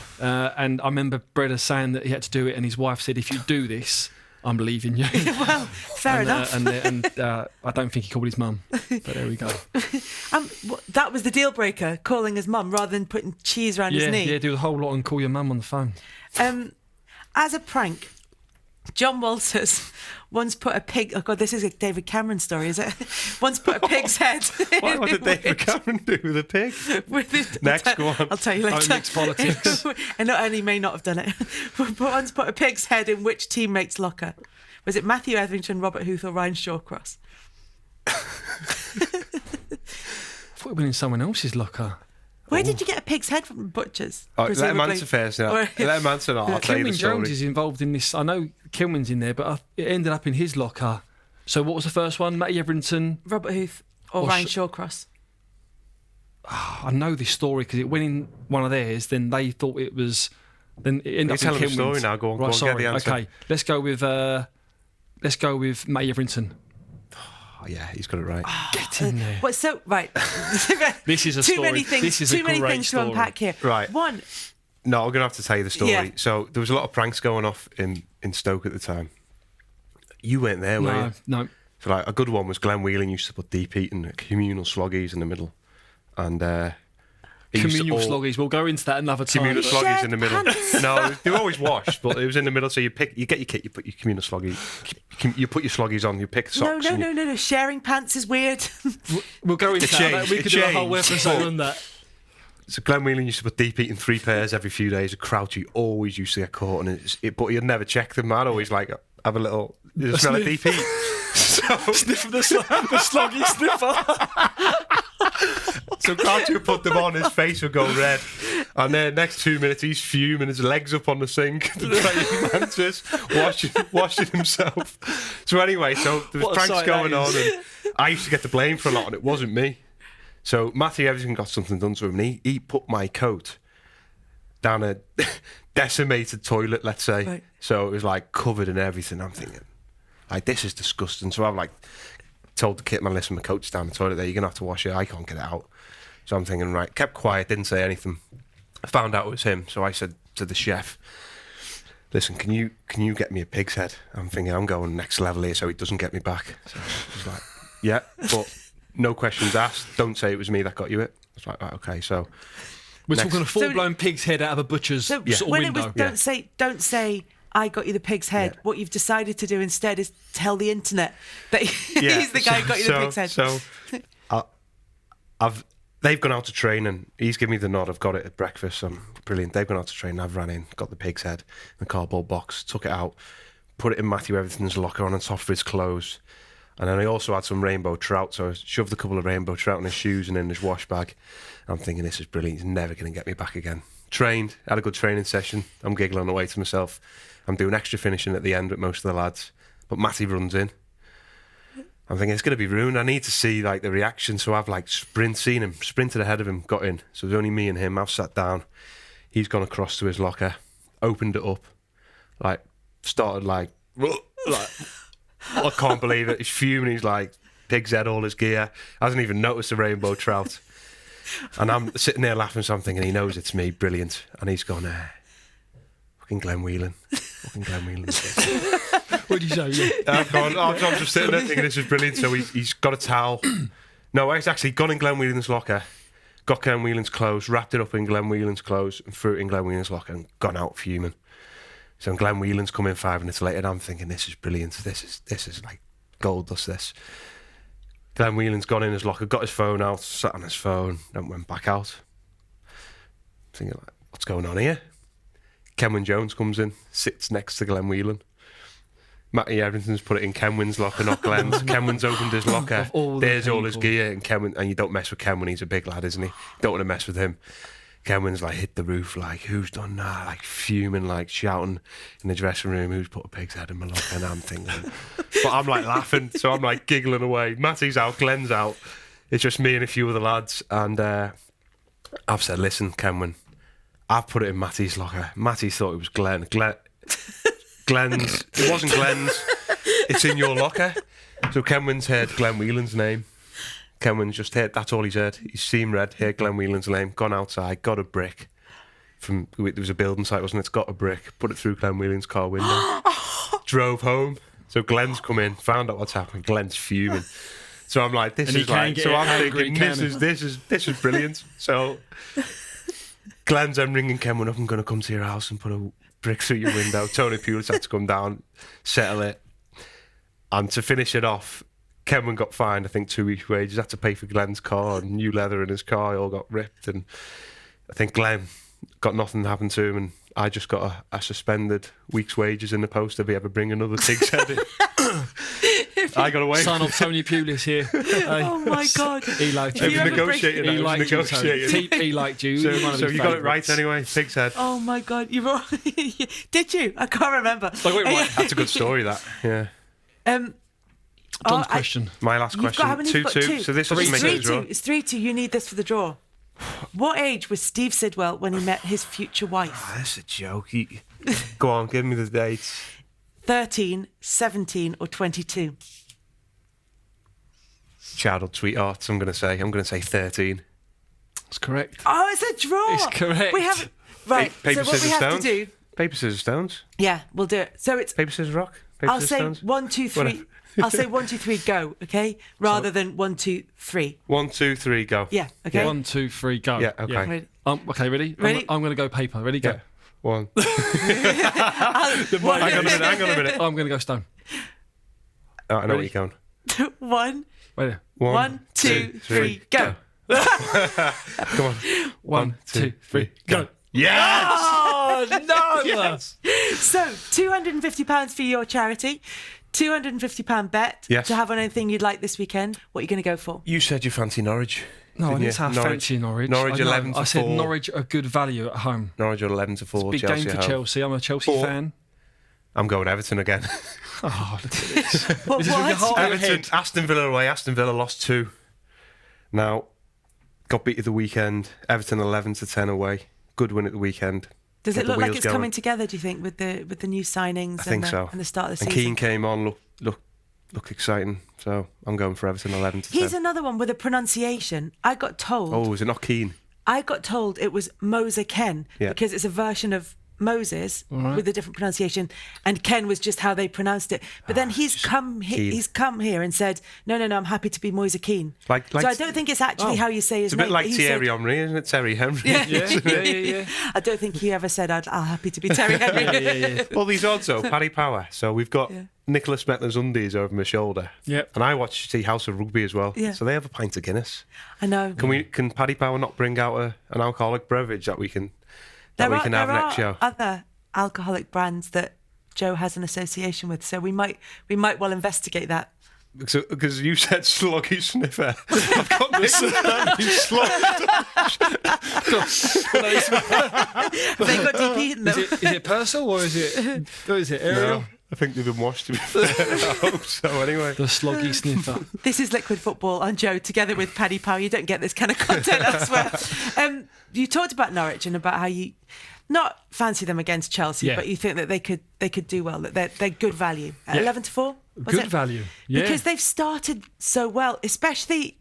And I remember Breda saying that he had to do it, and his wife said, "If you do this, I'm leaving you." Well, fair enough. And I don't think he called his mum, but there we go. That was the deal breaker, calling his mum rather than putting cheese around his knee. Yeah, do the whole lot and call your mum on the phone. As a prank, Jon Walters once put a pig... Oh, God, this is a David Cameron story, is it? Once put a pig's head... What did David Cameron do with a pig? Next, go on. I'll tell you later. Don't mix politics. And he may not have done it. But once put a pig's head in which teammate's locker? Was it Matthew Etherington, Robert Huth or Ryan Shawcross? I thought it was in someone else's locker. Where did you get a pig's head from? Butchers? Let him answer first. Let him answer. I'll tell you the story. Kenwyne Jones is involved in this. I know Kenwyne's in there, but it ended up in his locker. So what was the first one? Matty Etherington, Robert Huth or Ryan Shawcross? I know this story because it went in one of theirs. Then they thought it was. Then it ended up in Kenwyne's. Tell the story now. Go on. Right, Get the answer. Okay, let's go with Matty Etherington. Oh, yeah, he's got it right. Get in there. Well, so right. This is a story. Too many things. This is too many things to unpack here. Right. One. No, I'm going to have to tell you the story. Yeah. So there was a lot of pranks going off in Stoke at the time. You weren't there, were you? No. So like a good one was Glenn Whelan used to put deep eating communal sloggies in the middle, and communal sloggies. We'll go into that another time. Communal sloggies in the middle. No, they were always washed, but it was in the middle. So you get your kit, you put your communal sloggies, you put your sloggies on, you pick socks. No. Sharing pants is weird. We'll go into that. We could do a whole episode on that. So Glenn Whelan used to put deep eating 3 pairs every few days. A Crouchy always used to get caught, but he'd never check them. I'd always have a little... You smell a DP. So, Sniff the sloggy sniffer. So Carter put them on, his face would go red. And then next 2 minutes, he's fuming, his legs up on the sink, the praying mantis, washing himself. So anyway, so there was pranks going on, and I used to get the blame for a lot, and it wasn't me. So Matthew Everton got something done to him, and he put my coat down a decimated toilet, let's say. Right. So it was like covered in everything. I'm thinking, like, this is disgusting. So I've like told the kit man, listen, my coat's down the toilet there, you're gonna have to wash it, I can't get it out. So I'm thinking, right, kept quiet, didn't say anything. I found out it was him, so I said to the chef, listen, can you get me a pig's head? I'm thinking I'm going next level here so he doesn't get me back. So he's like, yeah, but no questions asked, don't say it was me that got you it. I was like, right, okay, so we're talking a full-blown pig's head out of a butcher's sort of when window. It was, don't say I got you the pig's head. Yeah. What you've decided to do instead is tell the internet that he's the guy who got you the pig's head. So they've gone out to train, and he's given me the nod. I've got it at breakfast. Brilliant. They've gone out to train. I've ran in, got the pig's head in the cardboard box, took it out, put it in Matthew Everton's locker on top of his clothes. And then I also had some rainbow trout, so I shoved a couple of rainbow trout in his shoes and in his wash bag. I'm thinking, this is brilliant. He's never going to get me back again. Trained, had a good training session. I'm giggling away to myself. I'm doing extra finishing at the end with most of the lads. But Matty runs in. I'm thinking, it's going to be ruined. I need to see like the reaction. So I've like seen him, sprinted ahead of him, got in. So there's only me and him. I've sat down. He's gone across to his locker, opened it up, like started like I can't believe it. He's fuming. He's like, pig's head, all his gear. Hasn't even noticed the rainbow trout. And I'm sitting there laughing something, and he knows it's me. Brilliant. And he's gone, fucking Glenn Whelan. Fucking Glenn Whelan. What did you say? Yeah. I'm just sitting there thinking this is brilliant. So he's got a towel. No, he's actually gone in Glenn Whelan's locker, got Glenn Whelan's clothes, wrapped it up in Glenn Whelan's clothes, and threw it in Glenn Whelan's locker and gone out fuming. So Glenn Whelan's come in 5 minutes later, and I'm thinking, this is brilliant. This is like gold dust, this. Glenn Whelan's gone in his locker, got his phone out, sat on his phone, then went back out. Thinking, like, what's going on here? Kenwyne Jones comes in, sits next to Glenn Whelan. Matty Everton's put it in Kenwyne's locker, not Glenn's. Kenwyne's opened his locker. There's all his gear, and you don't mess with Kenwyne. He's a big lad, isn't he? Don't want to mess with him. Kenwyne's like hit the roof, like, who's done that? Like fuming, like shouting in the dressing room, who's put a pig's head in my locker? And I'm thinking, but I'm like laughing, so I'm like giggling away. Matty's out, Glenn's out. It's just me and a few of the lads, and I've said, listen, Kenwyne, I've put it in Matty's locker. Matty thought it was Glenn's. It wasn't Glenn's. It's in your locker. So Kenwyne's heard Glenn Whelan's name. Kenwyne's just heard, that's all he's heard. He's seen red, heard Glenn Whelan's name, gone outside, got a brick. There was a building site, wasn't it? It's got a brick, put it through Glenn Whelan's car window. Drove home. So Glenn's come in, found out what's happened. Glenn's fuming. So I'm like, this is like, so I'm thinking, this is brilliant. So Glenn's ringing Kenwyne up, I'm going to come to your house and put a brick through your window. Tony Pulis had to come down, settle it. And to finish it off, Kenwyne got fined, I think, 2 weeks' wages. Had to pay for Glenn's car, and new leather in his car all got ripped. And I think Glenn got nothing happened to him, and I just got a suspended week's wages in the post if he ever bring another pig's head in. I got away. Son of Tony Pulis here. Oh my God. He liked you. He was negotiating. He liked you. So you got it right anyway, pig's head. Oh my God. Did you? I can't remember. That's a good story, that. Yeah. John's question. My last question. 2-2. So this was making a draw. It's 3-2. You need this for the draw. What age was Steve Sidwell when he met his future wife? That's a joke. Go on, give me the dates. 13, 17 or 22? Childhood sweethearts, I'm going to say 13. That's correct. Oh, it's a draw. It's correct. We have right. Paper, so what scissors, we have stones? to do... Paper, scissors, stones? Yeah, we'll do it. So it's... Paper, scissors, rock? Paper, I'll say stones? 1, 2, 3. I'll say 1, 2, 3, go, okay? Rather than 1, 2, 3. 1, 2, 3, go. Yeah, okay. 1, 2, 3, go. Yeah, okay. Yeah. Ready? Okay, ready? I'm going to go paper. Ready, go. Yeah. 1. Hang on a minute. I'm going to go stone. Oh, I know where you're going. 1. Ready? 1, 2, 3, go. Come on. 1, 2, 3, go. Yes! Oh, Oh, no! Yes. So, £250 for your charity, £250 bet Yes. to have on anything you'd like this weekend. What are you going to go for? You said you fancy Norwich. No, I didn't didn't you? say I fancy Norwich. Norwich I know. 11 to 4. I said Norwich are good value at home. Norwich are 11 to 4. Big Chelsea game for at home. Chelsea. I'm a Chelsea fan. I'm going Everton again. Oh, look at this. What? Is this with your heart in your Everton, head? Aston Villa away. Aston Villa lost 2. Now, got beat at the weekend. Everton 11 to 10 away. Good win at the weekend. Does Get it the look like wheels it's going. coming together, do you think, with the new signings I think so. and the start of the And season? Keane came on, looked exciting. So I'm going for Everton 11 to 10. He's another one with a pronunciation. I got told is it not Keane? it was Moser Ken Yeah. because it's a version of Moses All right. with a different pronunciation, and Ken was just how they pronounced it. But then he's come here and said, no, I'm happy to be Moise Keane. Like so I don't think it's actually how you say his It's a name. bit like but he Thierry said- Henry, isn't it? Terry Henry. Yeah. I don't think he ever said, I'll happy to be Terry Henry. Yeah. Well, these odds though, Paddy Power. So we've got Nicholas Metler's undies over my shoulder. Yep. And I watch House of Rugby as well. Yeah. So they have a pint of Guinness. I know. Can Paddy Power not bring out an alcoholic beverage that we can There have next show? Other alcoholic brands that Joe has an association with, so we might well investigate that. Because you said sloggy sniffer. I've got this slog. They got DP in them. Is it Purcell or is it Ariel? No, I think they've been washed, to be fair. I hope so, anyway. The sloggy sniffer. This is Liquid Football on Joe, together with Paddy Power. You don't get this kind of content elsewhere. You talked about Norwich and about how you not fancy them against Chelsea, but you think that they could do well, that they're good value. 11 to 4? Good value. Yeah. Because they've started so well, especially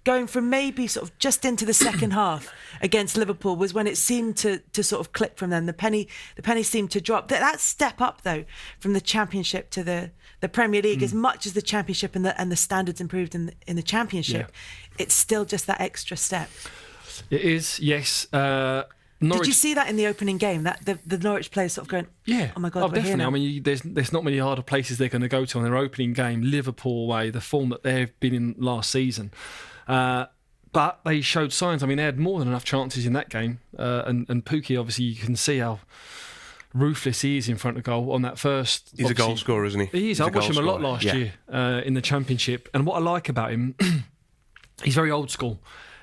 going from maybe sort of just into the second half against Liverpool was when it seemed to sort of click from them. The penny seemed to drop. That step up though from the Championship to the Premier League, as much as the Championship and the standards improved in the Championship, it's still just that extra step. It is, yes. Norwich, did you see that in the opening game? That the Norwich players sort of going, oh my God, we're definitely. here now. I mean, there's not many harder places they're going to go to on their opening game. Liverpool away, the form that they've been in last season. But they showed signs. I mean, they had more than enough chances in that game. And Pukki, obviously, you can see how ruthless he is in front of goal on that first. He's a goal scorer, isn't he? He is. I watched him a lot last year in the Championship. And what I like about him, he's very old school.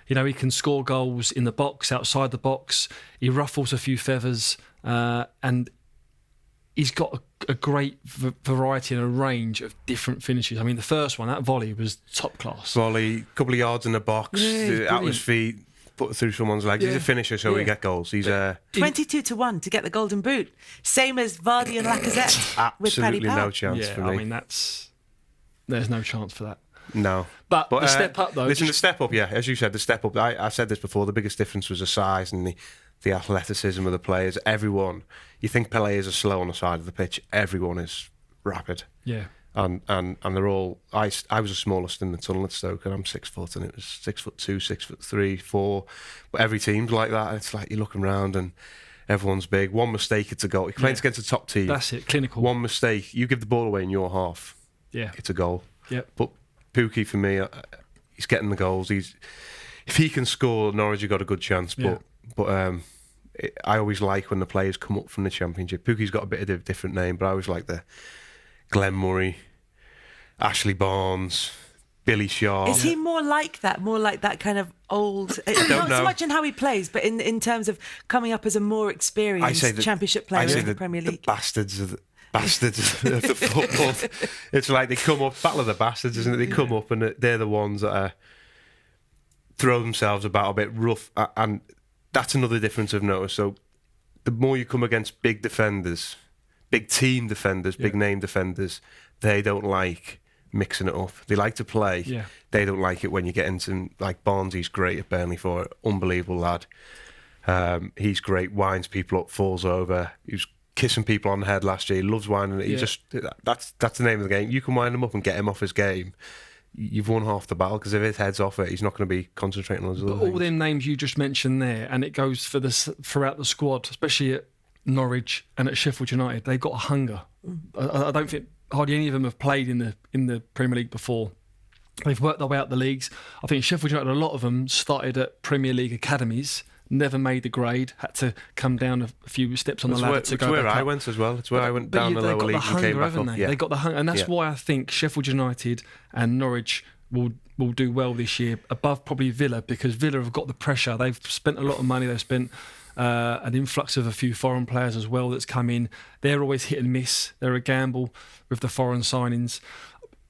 You know, he can score goals in the box, outside the box. He ruffles a few feathers, and he's got a great variety and a range of different finishes. I mean, the first one, that volley, was top class. Volley, couple of yards in the box, out his feet, put it through someone's legs. He's a finisher, so we get goals. He's 22 to 1 to get the Golden Boot, same as Vardy and Lacazette with Paddy absolutely Power. no chance for me. I mean, there's no chance for that. No. But the step up, though. Listen, the step up, as you said, the step up. I said this before, the biggest difference was the size and the athleticism of the players. Everyone, you think players are slow on the side of the pitch, everyone is rapid. Yeah. And they're all, I was the smallest in the tunnel at Stoke, and I'm 6 foot, and it was 6'2", 6'3", 4. But every team's like that. It's like you're looking around and everyone's big. One mistake, it's a goal. You're playing against a top team. That's it, clinical. One mistake, you give the ball away in your half. Yeah. It's a goal. Yep. But Pukki, for me, he's getting the goals. If he can score, Norwich have got a good chance. But I always like when the players come up from the Championship. Pukki's got a bit of a different name, but I always like the Glenn Murray, Ashley Barnes, Billy Sharp. Is he more like that kind of old? Not so much in how he plays, but in terms of coming up as a more experienced Championship player in the Premier League. The bastards of the football. It's like they come up, battle of the bastards, isn't it? They come up and they're the ones that throw themselves about a bit rough, and that's another difference I've noticed. So the more you come against big defenders, big team defenders, big name defenders, they don't like mixing it up. They like to play. Yeah. They don't like it when you get into, like, Barnes. He's great at Burnley for it. Unbelievable lad. He's great, winds people up, falls over. He was kissing people on the head last year. He loves winding. He that's the name of the game. You can wind him up and get him off his game. You've won half the battle, because if his head's off it, he's not going to be concentrating on his other things. All them names you just mentioned there, and it goes throughout the squad, especially at Norwich and at Sheffield United. They've got a hunger. I don't think hardly any of them have played in the Premier League before. They've worked their way out the leagues. I think Sheffield United, a lot of them started at Premier League academies, never made the grade, had to come down a few steps on the ladder to go back up. It's where I went as well. It's where I went down the lower league and came back up. They got the hunger, and that's why I think Sheffield United and Norwich will do well this year, above probably Villa, because Villa have got the pressure. They've spent a lot of money. They've spent an influx of a few foreign players as well that's come in. They're always hit and miss. They're a gamble with the foreign signings.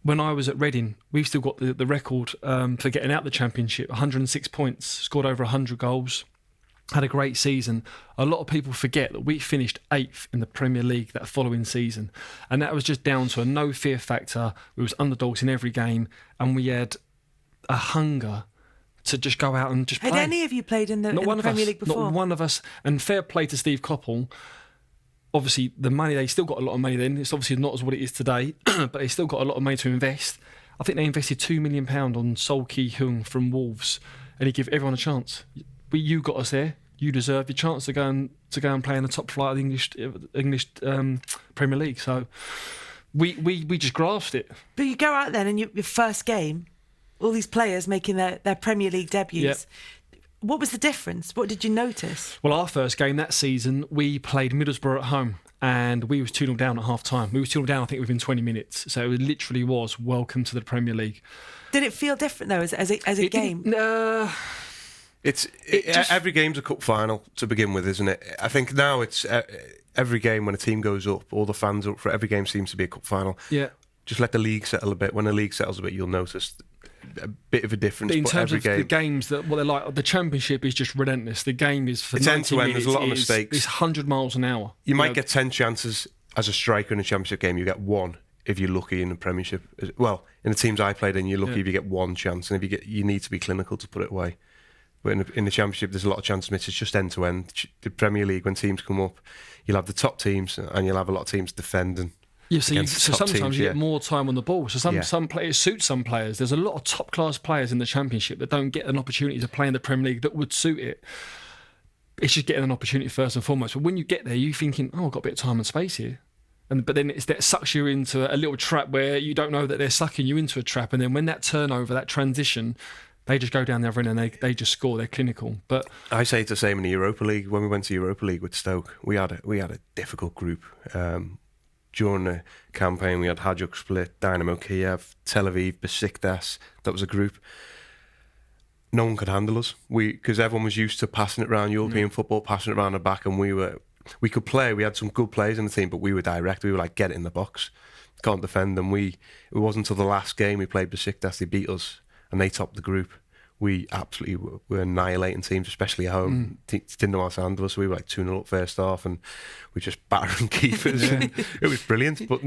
When I was at Reading, we've still got the record for getting out the Championship, 106 points, scored over 100 goals, had a great season. A lot of people forget that we finished 8th in the Premier League that following season, and that was just down to a no fear factor. We was underdogs in every game, and we had a hunger to just go out and just play. Had any of you played in the Premier League before? Not one of us. And fair play to Steve Coppell. Obviously, the money, they still got a lot of money then. It's obviously not as what it is today, but they still got a lot of money to invest. I think they invested £2 million on Sol Ki-Heung from Wolves, and he gave everyone a chance. You got us there. You deserve your chance to go and play in the top flight of the English Premier League. So we just grasped it. But you go out then, and your first game, all these players making their Premier League debuts. Yep. What was the difference? What did you notice? Well, our first game that season, we played Middlesbrough at home, and we was 2-0 down at half-time. We was 2-0 down, I think, within 20 minutes. So it literally was welcome to the Premier League. Did it feel different, though, as a game? Every game's a cup final to begin with, isn't it? I think now it's every game when a team goes up, all the fans are up for it. Every game seems to be a cup final. Yeah. Just let the league settle a bit. When the league settles a bit, you'll notice a bit of a difference. But in terms every of game, the games, what they're like, the Championship is just relentless. The game is for it's 90 end to end. minutes. There's a lot of mistakes. It's 100 miles an hour. You might get 10 chances as a striker in a Championship game. You get one if you're lucky in the Premiership. Well, in the teams I played in, you're lucky if you get one chance, and if you need to be clinical to put it away. But in the Championship, there's a lot of chances missed. It's just end to end. The Premier League, when teams come up, you'll have the top teams, and you'll have a lot of teams defending. Yeah, so sometimes teams, you get more time on the ball. So some players suit some players. There's a lot of top class players in the Championship that don't get an opportunity to play in the Premier League that would suit it. It's just getting an opportunity first and foremost. But when you get there, you're thinking, "Oh, I've got a bit of time and space here." But then that sucks you into a little trap where you don't know that they're sucking you into a trap. And then when that turnover, that transition, they just go down the other end and they just score. They're clinical. But I say it's the same in the Europa League. When we went to Europa League with Stoke, we had a difficult group. During the campaign, we had Hajduk Split, Dynamo Kiev, Tel Aviv, Besiktas. That was a group. No one could handle us. Because everyone was used to passing it around European football, passing it around the back, and we could play. We had some good players in the team, but we were direct. We were like, get it in the box. Can't defend them. It wasn't until the last game we played Besiktas, they beat us, and they topped the group. We absolutely were annihilating teams, especially at home. Didn't know how to handle us. We were like 2-0 up first half, and we just battering keepers. And it was brilliant. But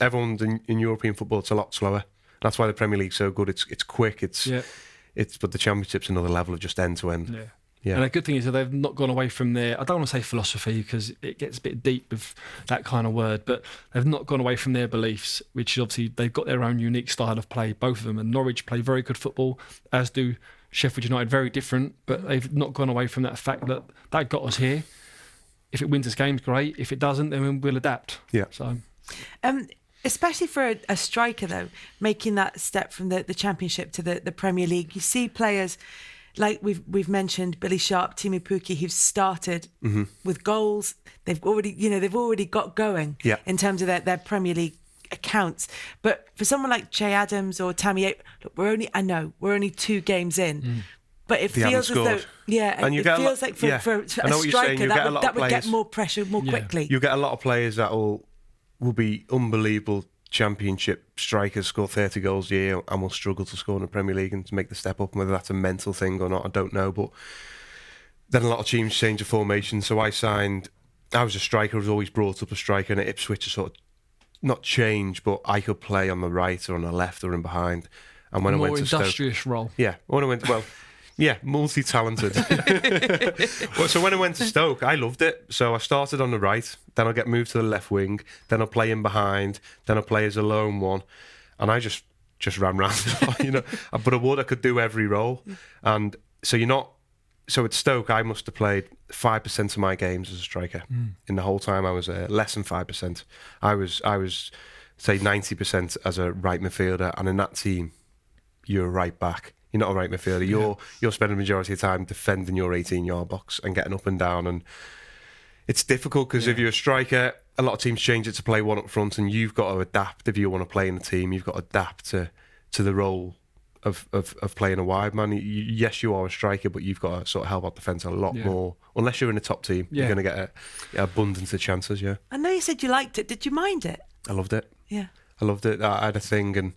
everyone's in European football, it's a lot slower. That's why the Premier League's so good. It's quick. But the Championship's another level of just end to end. Yeah. And the good thing is that they've not gone away from their, I don't want to say philosophy because it gets a bit deep with that kind of word, but they've not gone away from their beliefs, which is obviously they've got their own unique style of play, both of them. And Norwich play very good football, as do Sheffield United, very different, but they've not gone away from that fact that got us here. If it wins this game, great. If it doesn't, then we'll adapt. Yeah. So, especially for a striker, though, making that step from the Championship to the Premier League, you see players like we've mentioned, Billy Sharp, Teemu Pukki, who've started with goals. They've already got going in terms of their Premier League accounts. But for someone like Che Adams or Tammy, look, we're only 2 games in. But it feels as though, and it feels like for a striker that would get more pressure more quickly. You get a lot of players that will be unbelievable Championship strikers, score 30 goals a year, and will struggle to score in the Premier League and to make the step up. And whether that's a mental thing or not, I don't know. But then a lot of teams change the formation. So I was a striker, I was always brought up a striker, and at Ipswich to sort of not change, but I could play on the right or on the left or in behind. And when I went to Stoke, industrious role. Yeah, when I went multi-talented. So when I went to Stoke, I loved it. So I started on the right, then I'll get moved to the left wing, then I'll play in behind, then I'll play as a lone one, and I just ran around, But I could do every role, and so at Stoke, I must have played 5% of my games as a striker. In the whole time, I was less than 5%. I was say 90% as a right midfielder, and in that team, you're a right back. You're not a right midfielder. You're spending the majority of the time defending your 18-yard box and getting up and down. And it's difficult because if you're a striker, a lot of teams change it to play one up front, and you've got to adapt. If you want to play in a team, you've got to adapt to the role of playing a wide man. Yes, you are a striker, but you've got to sort of help out defence a lot more. Unless you're in a top team, you're going to get an abundance of chances. Yeah. I know you said you liked it. Did you mind it? I loved it. Yeah. I loved it. I had a thing, and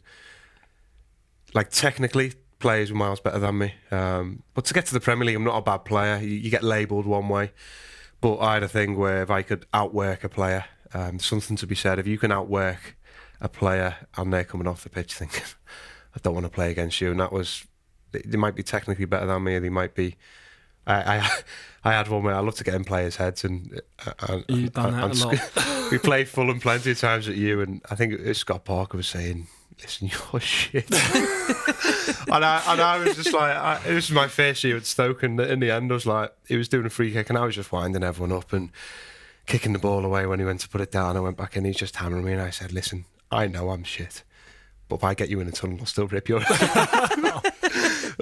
like technically, players were miles better than me. But to get to the Premier League, I'm not a bad player. You get labelled one way. But I had a thing where if I could outwork a player, something to be said. If you can outwork a player and they're coming off the pitch thinking, I don't want to play against you. And that was, they might be technically better than me, or they might be. I had one where I love to get in players' heads, and you've done that a lot. We played Fulham plenty of times at you, and I think Scott Parker was saying, "Listen, you're shit." and I was just like, it was my first year at Stoke, and in the end, I was like, he was doing a free kick, and I was just winding everyone up and kicking the ball away when he went to put it down. I went back in, he's just hammering me, and I said, "Listen, I know I'm shit, but if I get you in a tunnel, I'll still rip your."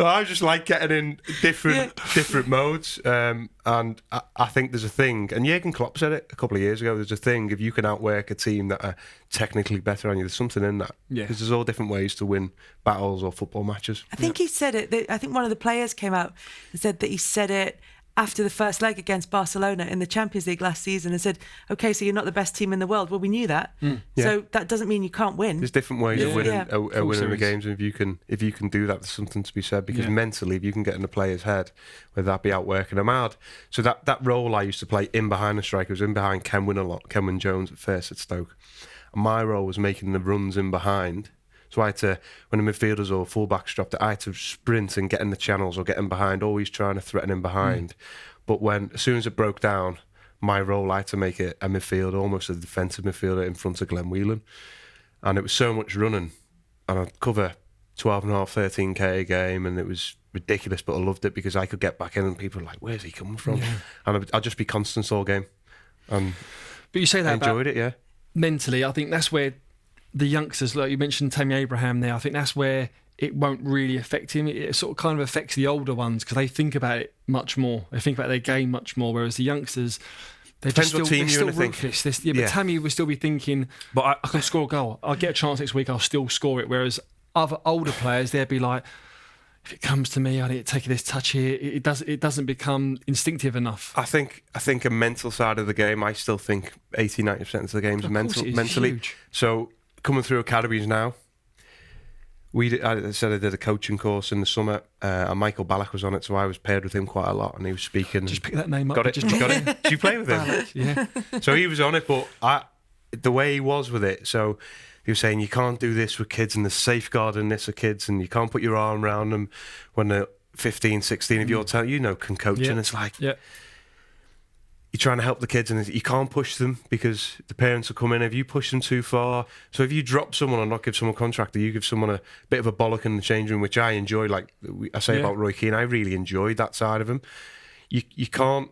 I just like getting in different modes, and I think there's a thing, and Jurgen Klopp said it a couple of years ago, there's a thing, if you can outwork a team that are technically better than you, there's something in that. Because there's all different ways to win battles or football matches. I think he said it, I think one of the players came out and said that he said it after the first leg against Barcelona in the Champions League last season, and said, okay, so you're not the best team in the world. Well, we knew that. So that doesn't mean you can't win. There's different ways of winning winning the games, and if you can do that, there's something to be said, because mentally, if you can get in the player's head, whether that be outworking them hard. So that role I used to play in behind the striker, was in behind Kenwyne a lot, Kenwyne Jones at first at Stoke. And my role was making the runs in behind. So I had to, when the midfielders or fullbacks dropped it, I had to sprint and get in the channels or get in behind, always trying to threaten him behind. But as soon as it broke down, my role, I had to make it a midfielder, almost a defensive midfielder in front of Glenn Whelan. And it was so much running, and I'd cover 12.5, 13k a game, and it was ridiculous, but I loved it because I could get back in and people were like, where's he coming from? And I'd just be constant all game. But you say that I enjoyed it, mentally, I think that's where the youngsters, like you mentioned Tammy Abraham there, I think that's where it won't really affect him. It sort of kind of affects the older ones because they think about it much more. They think about their game much more, whereas the youngsters, they're still ruthless. But Tammy will still be thinking, but I can score a goal. I'll get a chance next week, I'll still score it. Whereas other older players, they'd be like, if it comes to me, I need to take this touch here. It doesn't become instinctive enough. I think a mental side of the game, I still think 80-90% of the game's mentally. Huge. So coming through academies now, I said I did a coaching course in the summer, and Michael Ballack was on it, so I was paired with him quite a lot, and he was speaking. Just pick that name up. Got it. Did you play with him? Ballack, yeah. So he was on it, but the way he was with it, so he was saying you can't do this with kids, and there's safeguarding this with kids, and you can't put your arm around them when they're 15, 16. If you're telling, can coach, and it's like you're trying to help the kids, and you can't push them because the parents will come in if you push them too far. So if you drop someone or not give someone a contract, or you give someone a bit of a bollock in the change room, which I enjoy, like I say about Roy Keane, I really enjoyed that side of him. You can't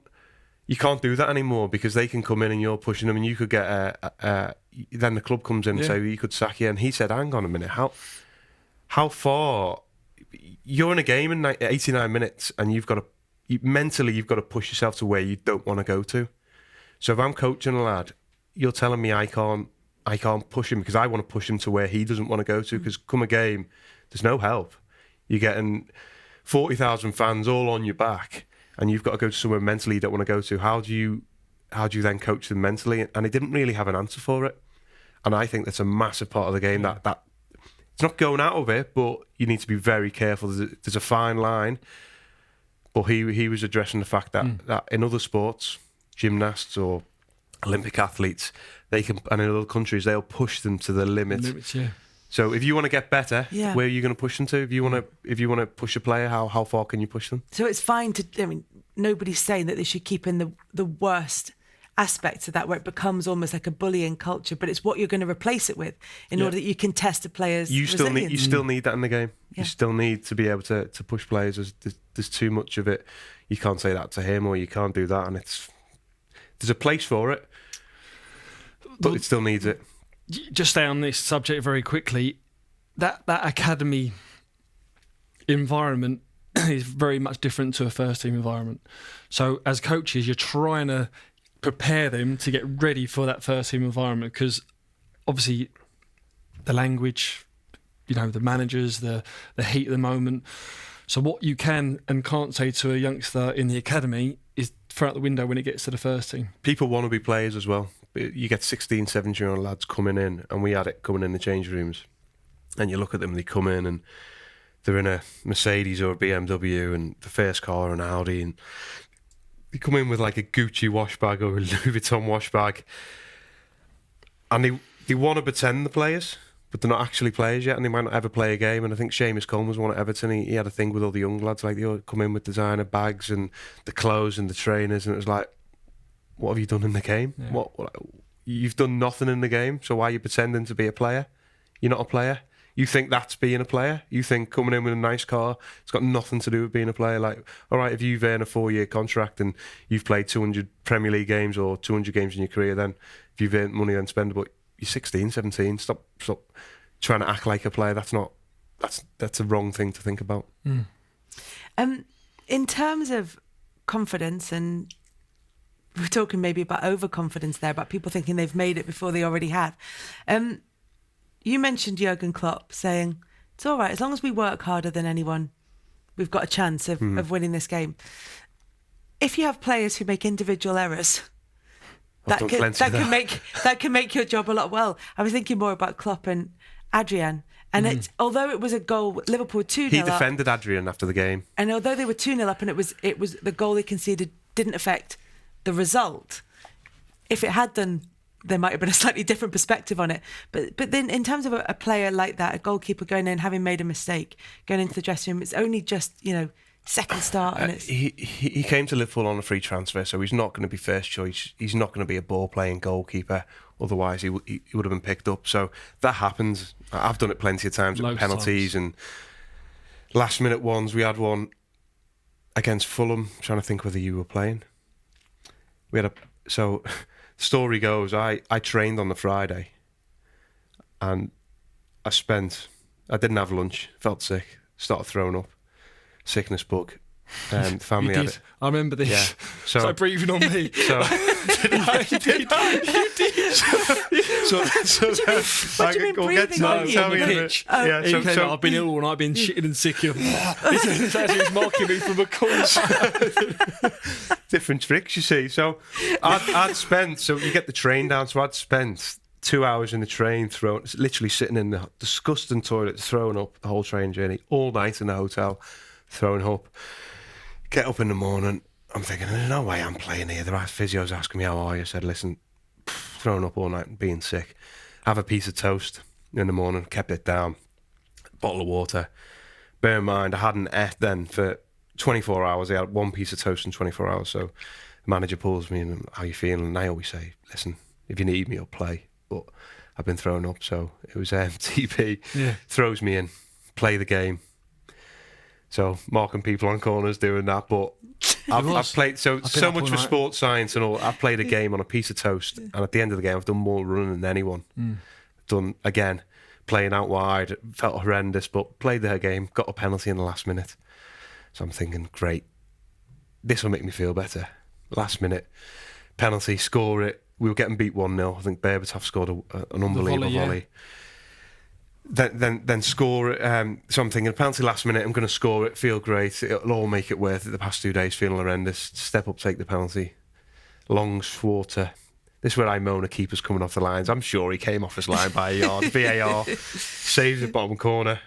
do that anymore because they can come in and you're pushing them, and you could get then the club comes in and say, you could sack you. And he said, hang on a minute, how far you're in a game in 89 minutes, and mentally you've got to push yourself to where you don't want to go to. So if I'm coaching a lad, you're telling me I can't push him because I want to push him to where he doesn't want to go to, because come a game, there's no help. You're getting 40,000 fans all on your back, and you've got to go to somewhere mentally you don't want to go to. How do you then coach them mentally? And he didn't really have an answer for it. And I think that's a massive part of the game, that it's not going out of it, but you need to be very careful. There's a fine line. But he was addressing the fact that in other sports, gymnasts or Olympic athletes, they can, and in other countries, they'll push them to the limit. So if you want to get better, where are you going to push them to? If you want to push a player, how far can you push them? So it's fine to. I mean, nobody's saying that they should keep in the worst aspects of that, where it becomes almost like a bullying culture, but it's what you're going to replace it with in order that you can test a player's resilience. You still need that in the game. You still need to be able to push players. There's too much of it. You can't say that to him, or you can't do that, and there's a place for it, but it still needs it. Just stay on this subject very quickly. That academy environment is very much different to a first team environment. So as coaches, you're trying to prepare them to get ready for that first team environment, because obviously the language, the managers, the heat of the moment. So what you can and can't say to a youngster in the academy is throw out the window when it gets to the first team. People want to be players as well. You get 16, 17-year-old lads coming in, and we had it coming in the change rooms, and you look at them, they come in and they're in a Mercedes or a BMW, and the first car an Audi, and they come in with like a Gucci wash bag or a Louis Vuitton wash bag, and they want to pretend the players, but they're not actually players yet, and they might not ever play a game. And I think Seamus Coleman was one at Everton. He had a thing with all the young lads, like they all come in with designer bags and the clothes and the trainers, and it was like, what have you done in the game? Yeah. What you've done nothing in the game, so why are you pretending to be a player? You're not a player. You think that's being a player? You think coming in with a nice car, it's got nothing to do with being a player? Like, all right, if you've earned a 4-year contract and you've played 200 Premier League games or 200 games in your career, then if you've earned money, then spend it. But you're 16, 17, stop trying to act like a player. That's a wrong thing to think about. In terms of confidence, and we're talking maybe about overconfidence there, about people thinking they've made it before they already have. You mentioned Jurgen Klopp saying, it's all right, as long as we work harder than anyone, we've got a chance of winning this game. If you have players who make individual errors, that can make your job a lot well. I was thinking more about Klopp and Adrian. And although it was a goal, Liverpool 2-0 he defended Adrian after the game. And although they were 2-0 up, and it was the goal they conceded didn't affect the result. If it had done, there might have been a slightly different perspective on it. But then in terms of a player like that, a goalkeeper going in, having made a mistake, going into the dressing room, it's only just, second start. And he came to Liverpool on a free transfer, so he's not going to be first choice. He's not going to be a ball-playing goalkeeper. Otherwise, he would have been picked up. So that happens. I've done it plenty of times with penalties and last-minute ones. We had one against Fulham. I'm trying to think whether you were playing. So story goes, I trained on the Friday, and I didn't have lunch, felt sick, started throwing up, sickness bug. Family had it. I remember this. Yeah. So, it's like breathing on me. So you did. What do you mean breathing on you? On the pitch. So I've been ill all night, I've been shitting and sick. It's actually he's mocking me from a corner. Different tricks, you see. So I'd spent, so you get the train down, so I'd spent 2 hours in the train, literally sitting in the disgusting toilet, throwing up the whole train journey, all night in the hotel, throwing up. Get up in the morning, I'm thinking, there's no way I'm playing here. The physio's asking me, how are you? I said, listen, throwing up all night and being sick. Have a piece of toast in the morning, kept it down, bottle of water. Bear in mind, I hadn't ate then for 24 hours. I had one piece of toast in 24 hours. So the manager pulls me and, how you feeling? And I always say, listen, if you need me, I'll play. But I've been thrown up. So it was TP, throws me in, play the game. So marking people on corners, doing that, but I've played so much for sports science and all. I've played a game on a piece of toast, and at the end of the game, I've done more running than anyone. Done again, playing out wide, felt horrendous, but played the game, got a penalty in the last minute. So I'm thinking, great, this will make me feel better. Last minute penalty, score it. We were getting beat 1-0. I think Berbatov scored an unbelievable volley. Then score it. So I'm thinking, penalty last minute, I'm going to score it, feel great, it'll all make it worth it. The past 2 days feeling horrendous. Step up, take the penalty. Long Schwarter. This is where I moan a keeper's coming off the lines. I'm sure he came off his line by a yard. VAR saves the bottom corner.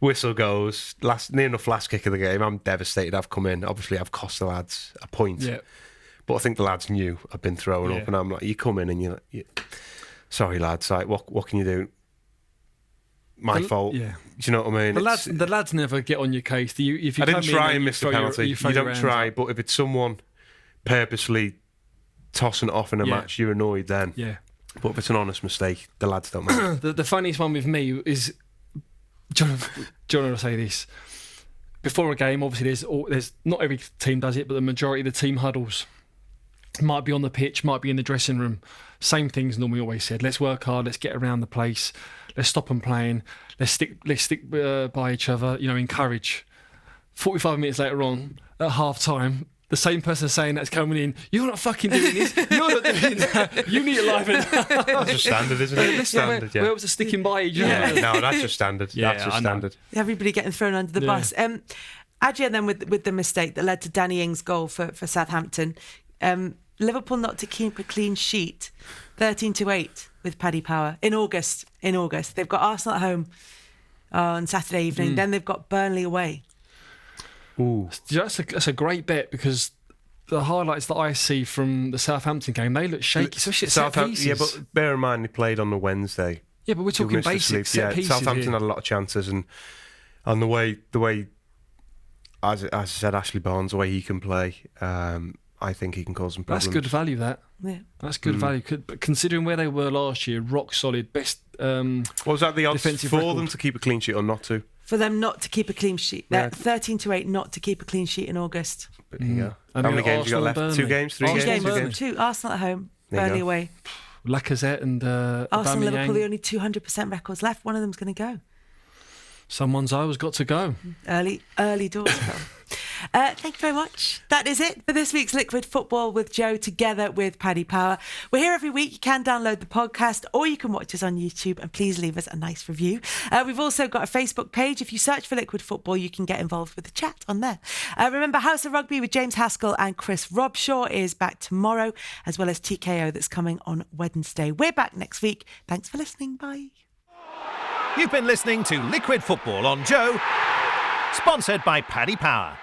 Whistle goes. Near enough last kick of the game. I'm devastated. I've come in. Obviously, I've cost the lads a point. Yeah. But I think the lads knew I'd been thrown up, and I'm like, you come in and you're like, sorry lads, like what can you do? My fault. Yeah. Do you know what I mean? The lads never get on your case. If you I didn't try and miss the penalty. You don't try, but if it's someone purposely tossing it off in a match, you're annoyed then. Yeah. But if it's an honest mistake, the lads don't mind. The funniest one with me is, John will say this. Before a game, obviously there's not every team does it, but the majority of the team huddles. Might be on the pitch, might be in the dressing room. Same things normally always said. Let's work hard. Let's get around the place. Let's stop them playing. Let's stick by each other. Encourage. 45 minutes later on, at half time, the same person saying that's coming in. You're not fucking doing this. You're not doing that. You need to liven up. That's just standard, isn't it? Standard, where was it sticking by each other? No, that's just standard. That's just standard. Everybody getting thrown under the bus. Adrian, then with the mistake that led to Danny Ings' goal for Southampton. Liverpool not to keep a clean sheet, 13-8 with Paddy Power in August. They've got Arsenal at home on Saturday evening. Then they've got Burnley away. Ooh, that's a great bet, because the highlights that I see from the Southampton game, they look shaky, especially at set pieces. Yeah, but bear in mind they played on the Wednesday. Yeah, but we're talking basic set pieces. Southampton had a lot of chances, and the way as I said, Ashley Barnes, the way he can play. I think he can cause some problems. That's good value, that. Yeah. That's good value. But considering where they were last year, rock solid, best was that the odds for record them to keep a clean sheet or not to? For them not to keep a clean sheet. They're 13-8 not to keep a clean sheet in August. But yeah. How many games you got left? Burnley. 2 games? 3 games? 2. Arsenal at home, Burnley away. Lacazette and Arsenal, Liverpool, the only 200% records left. One of them's going to go. Someone's always got to go. Early doors. Thank you very much. That is it for this week's Liquid Football with Joe, together with Paddy Power. We're here every week. You can download the podcast, or you can watch us on YouTube, and please leave us a nice review. We've also got a Facebook page. If you search for Liquid Football, you can get involved with the chat on there. Remember, House of Rugby with James Haskell and Chris Robshaw is back tomorrow, as well as TKO that's coming on Wednesday. We're back next week. Thanks for listening. Bye. You've been listening to Liquid Football on Joe, sponsored by Paddy Power.